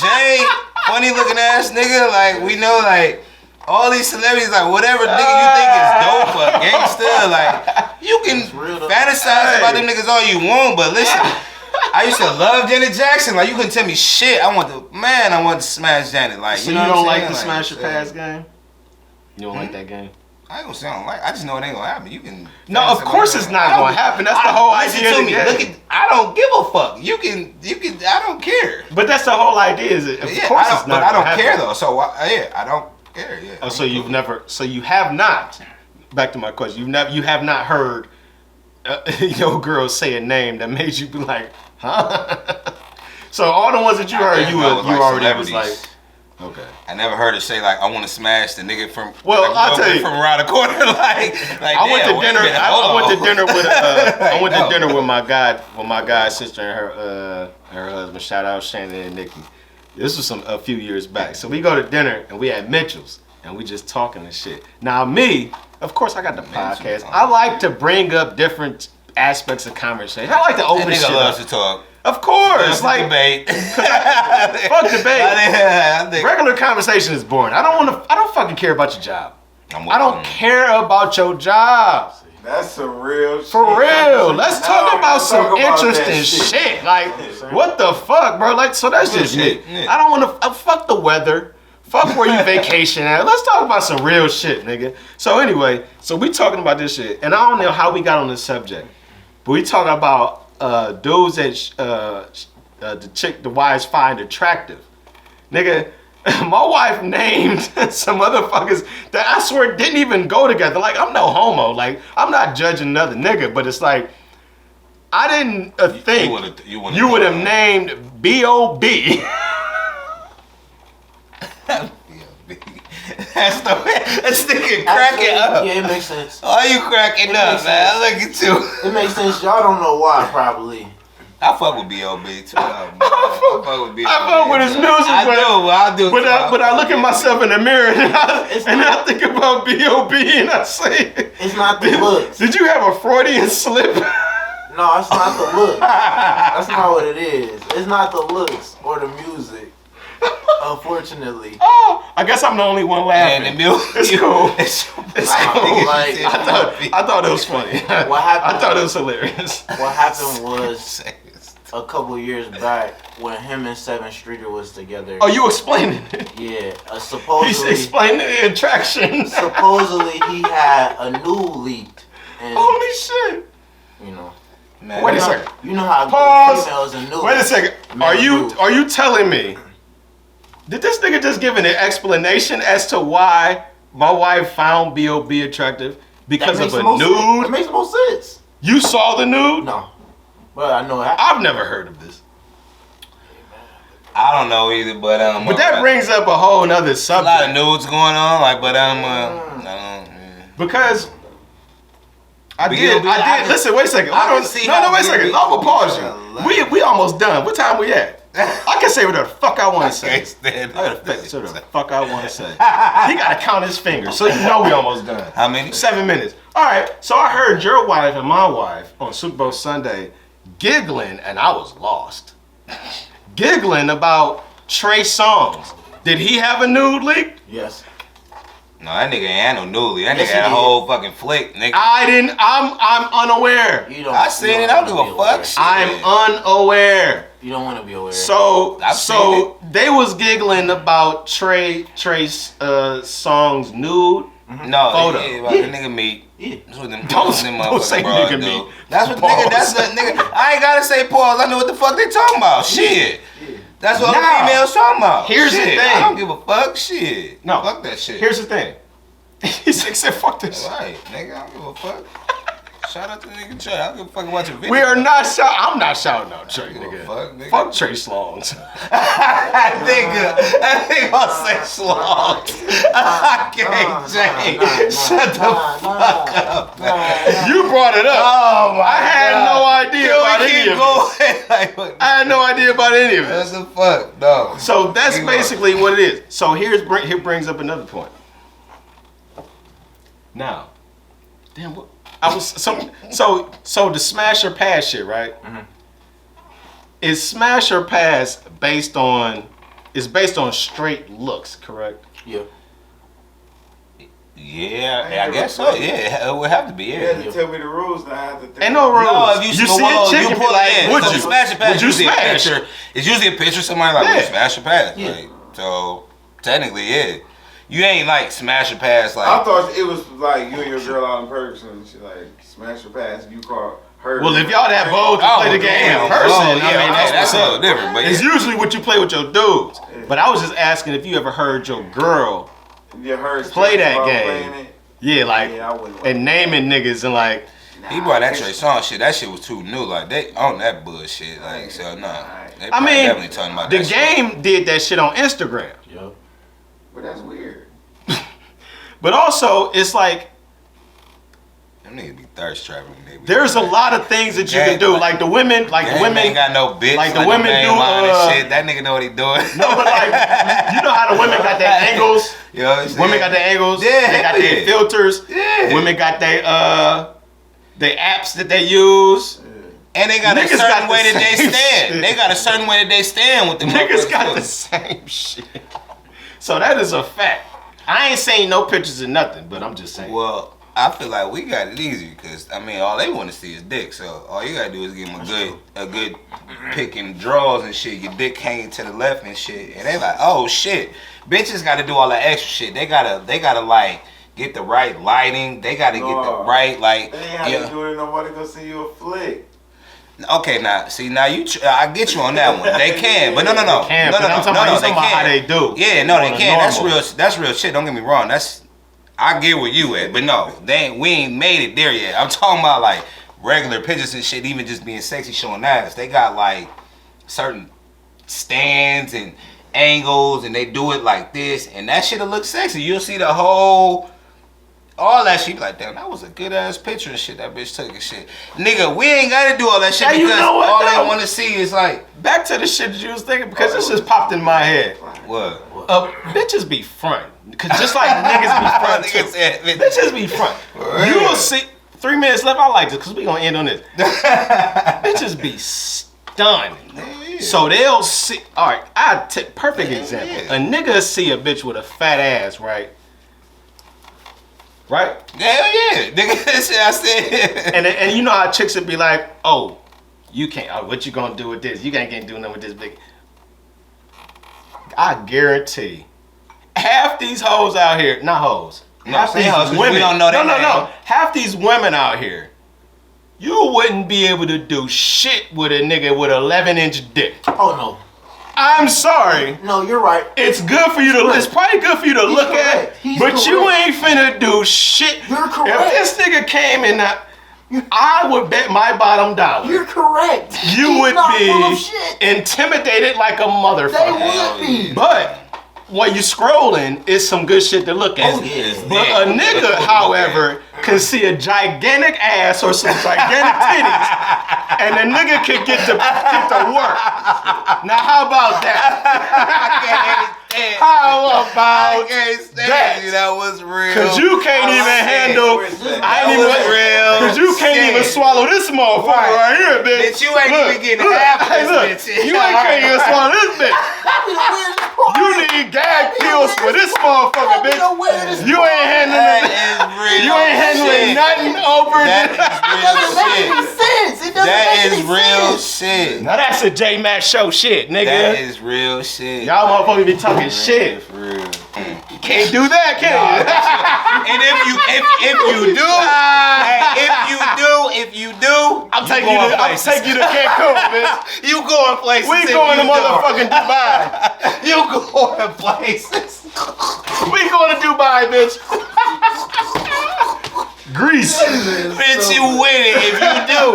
Jay, funny looking ass nigga. Like we know like. All these celebrities, like whatever nigga you think is dope or gangster, like you can fantasize about them niggas all you want. But listen, I used to love Janet Jackson. Like you couldn't tell me shit. I want to smash Janet. Like so you know don't what I'm like saying? the smash your pass game? You don't like that game? I ain't gonna say I don't like. I just know it ain't gonna happen. You can. No, of course it's not gonna happen. That's the whole idea. Listen to me. Look, I don't give a fuck. You can. I don't care. But that's the whole idea. Is it? Of course it's not. But I don't happen. care though. So I don't. Yeah. Oh, so you have not. Back to my question. You have not heard your girl say a name that made you be like, huh? So all the ones that you heard, you already was like, okay. I never heard her say like, I want to smash the nigga from. Well, I'll tell you from around the corner. like I went to dinner. I went to dinner with. I went to No. dinner with my god sister and her husband. Shout out Shannon and Nikki. This was a few years back. So we go to dinner and we at Mitchell's and we just talking and shit. Now me, of course I got the podcast. I like to bring up different aspects of conversation. I like to open That shit nigga loves up. to talk. Of course, Loves to like debate. fuck debate. I think Regular conversation is boring. I don't fucking care about your job. I don't care about your job. That's a real shit. For real. Let's talk about some talk about that interesting shit. shit. Like, what the fuck, bro? Like, so that's just me. Yeah. I don't want to fuck the weather. Fuck where you vacation at. Let's talk about some real shit, nigga. So anyway, so we talking about this shit, and I don't know how we got on this subject, but we talking about dudes that the wives find attractive, nigga. My wife named some motherfuckers that I swear didn't even go together. Like, I'm no homo. Like, I'm not judging another nigga, but it's like, I didn't think you would have named B.O.B. That's nigga cracking up. Yeah, it makes sense. Are you cracking up, man? Look at you. It makes sense. Y'all don't know why, probably. I fuck with B.O.B. too. I fuck with B.O.B. I fuck with his music, I do. But I look at myself in the mirror and I think about B.O.B. and I say, It's not the looks. did you have a Freudian slip? No, it's not the looks. That's not what it is. It's not the looks or the music. Unfortunately. Oh, I guess I'm the only one laughing. And the music. It's cool. It's cool. Like, I thought it was funny. What happened? I thought it was hilarious. What happened was a couple years back when him and Seven Streeter was together. Oh, you explaining it? Yeah, He's supposedly. explaining the attraction. Supposedly he had a nude leaked. And, Holy shit. you know. Man, Wait a second. You know how Pause. females and nude. Wait a second. Are you telling me? Did this nigga just give an explanation as to why my wife found B.O.B. attractive because of a nude? It makes the most sense. You saw the nude? No. But I know it happened. I've never heard of this. I don't know either, but But that brings up a whole nother a lot of subject. nudes going on, like, but I don't. Because I But did. Listen, wait a second. I can see No, how wait a second. B.O.B. I'm gonna pause you. We almost done. What time we at? I can say whatever the fuck I want to say. can't stand I gotta say whatever the fuck I want to say. He gotta count his fingers, so you know we almost done. How many? 7 minutes. All right. So I heard your wife and my wife on Super Bowl Sunday giggling, and I was lost. Giggling about Trey Songz. Did he have a nude leak? Yes. No, that nigga ain't had no nudie. That Yes, nigga had a he whole fucking flick, nigga. I didn't. I'm unaware. You don't. I seen it. I don't give a fuck. Shit. I'm unaware. You don't want to be aware. So I've seen they was giggling about Trey Songz nude. No, Photo. yeah, about the nigga meat. Yeah. That's what them, Don't them say motherfucking broads nigga do. meat. That's what Pause. nigga. That's the nigga. I ain't gotta say pause. I know what the fuck they talking about. Shit. That's what Now, the females talking about. here's the Shit, thing. I don't give a fuck. Shit. No. Fuck that shit. Here's the thing. He said, fuck this. Right, nigga, I don't give a fuck. Shout out to the nigga Trey. I don't give a fuck about your video. We are not shouting. I'm not shouting out Trey, nigga. Fuck, nigga. Fuck Trey Slongs. That nigga gonna say slongs. James. Shut the fuck up, man. You brought it up. Oh my I had no idea about any of it. I had no idea about any of What it. the fuck? No. So that's basically what it is. So here brings up another point. Now, damn, what I was so the smash or pass shit, right? Mm-hmm. Is smash or pass based on straight looks, correct? Yeah. Yeah, I guess so. Yeah, it would have to be. You Yeah. had to tell me the rules. Now I have to think. Ain't no rules. No, if you, see well, a chick you and pull be like, it in. would So you smash or pass? Would you usually smash? A picture. It's usually a picture. Somebody like, Yeah. would you smash or pass? Yeah. Like, so technically, yeah. You ain't like smash or pass. Like, I thought it was like you and your girl out in person. She like smash or pass. You call her. Well, if y'all that bold to play the game in person, I mean that's what's a up. little different. But It's yeah. usually what you play with your dudes. But I was just asking if you ever heard your girl, you heard play that about game. playing it. yeah, like, Yeah, I wouldn't. and naming niggas and like, He brought that Trey Songz shit. That shit was too new. Like they on that bullshit. Like so, nah. They I probably mean, definitely talking about the that game did that shit on Instagram. Yep. But that's weird. But also, it's like, shit. Them niggas be thirst trapping. there's a lot of things that you can do. Like the women, ain't got no bitch. like the no women main do, line and shit. That nigga know what he doing. no, but like, you know how the women got their angles? You know what I'm saying? Women got their angles. Yeah, They got their yeah. filters. Yeah. Women got their apps that they use. And they got Niggas a certain got the way that they same stand. shit. They got a certain way that they stand with the Niggas motherfuckers, got too. the same shit. So that is a fact. I ain't saying no pictures or nothing, but I'm just saying. Well, I feel like we got it easy because I mean all they want to see is dick. So all you gotta do is give them a good pick and draws and shit. Your dick hanging to the left and shit, and they like, oh shit, bitches got to do all that extra shit. They gotta like get the right lighting. They gotta get the right like. They ain't have to do it. Nobody gonna see you a flick. Okay, now see now I get you on that one. They can, but no, They can, but I'm talking about how they do. Yeah, no, they On a can. normal. That's real shit. Don't get me wrong. I get where you at, but no, we ain't made it there yet. I'm talking about like regular pictures and shit, even just being sexy, showing ass. They got like certain stands and angles, and they do it like this, and that shit'll look sexy. You'll see the whole. All that shit, be like, damn, that was a good ass picture and shit that bitch took and shit. Nigga, we ain't gotta do all that shit Hey, you because know what, all though? they wanna see is like, Back to the shit that you was thinking because this just popped in my head. what? Bitches be front. Cause just like niggas be front too. Nigga said, Bitches be front. You will see. 3 minutes left. I like this because we gonna end on this. Bitches be stunned. Yeah. So they'll see. All right, perfect example. yeah. A nigga see a bitch with a fat ass, right? Right? Hell yeah, nigga, that shit I said. And you know how chicks would be like, oh, you can't. Oh, what you gonna do with this? You can't do nothing with this big. I guarantee, half these hoes out here, not hoes. No, half say these hoes, 'cause women. we don't know their no. name. Half these women out here, you wouldn't be able to do shit with a nigga with 11-inch dick. Oh no. I'm sorry. No, you're right. It's good for you to. It's probably good for you to look correct. at, He's but you correct. ain't finna do shit. You're correct. If this nigga came in, I would bet my bottom dollar. You're correct. You He's would not full be of shit. intimidated like a motherfucker. They would be. But while you scrolling, it's some good shit to look at. Oh, yeah. But a nigga, however, can see a gigantic ass or some gigantic titties, and the nigga can get to work. Now, how about that? How about that? That was real. Cause you can't even handle. That was real. Cause you can't even shit. swallow this motherfucker right here, bitch. Bitch, you ain't even getting half of Hey, this look, bitch. you ain't can't even swallow this bitch. You need gag pills for this motherfucker, bitch. You ain't handling That it. is real. You ain't handling shit. nothing over That this. is real shit. That is real shit. Now that's a J Mac show shit, nigga. That is real shit. Y'all motherfuckers be talking shit. That's real. Can't do that, can you? And if you do, I'll take you to Cancun, bitch. you going places. We if going to you don't. motherfucking Dubai. You going places. We going to Dubai, bitch. Greece. Bitch, you win it if you do.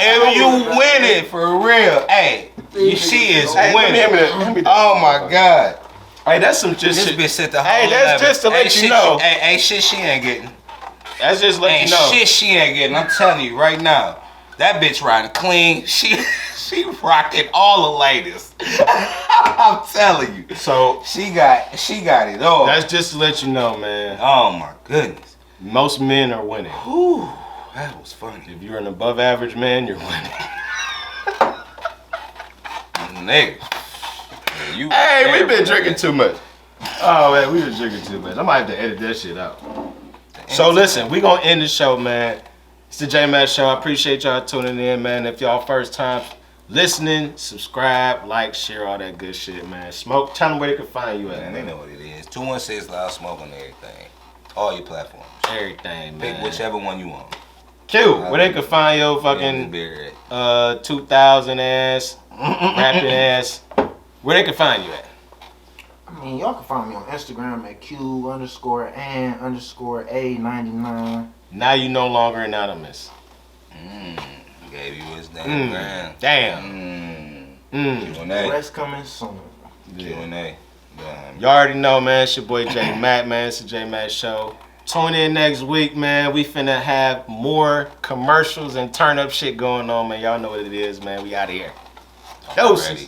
If you win it for real. Hey, she is winning. Oh my God. Hey, that's some just This shit. bitch set the whole Hey, that's level. just to let you shit, know. Hey, shit she ain't getting. That's just let Ain't you know. shit she ain't getting. I'm telling you right now. That bitch riding clean. She rocking all the latest. I'm telling you. So she got it all. That's just to let you know, man. Oh my goodness. Most men are winning. Whew, that was funny. If you're an above average man, you're winning. Nigga. Hey, we've been drinking too much. Oh man, we been drinking too much. I might have to edit that shit out. So listen, we gonna end the show, man. It's the J Matt Show. I appreciate y'all tuning in, man. If y'all first time listening, subscribe, like, share, all that good shit, man. Smoke, tell them where they can find you at. Man, they know what it is. 216 Loud Smoke on everything. All your platforms. Everything, man. Pick whichever one you want. Q, where they can find your fucking 2000 ass, rapping ass. Where they can find you at? I mean, y'all can find me on Instagram at Q_and_A99. Now you no longer anonymous. Gave you his damn grand. Damn. Q&A. Rest coming soon. Q&A. You already know, man. It's your boy J Matt, man. It's the J Matt Show. Tune in next week, man. We finna have more commercials and turn up shit going on, man. Y'all know what it is, man. We out of here. Doses.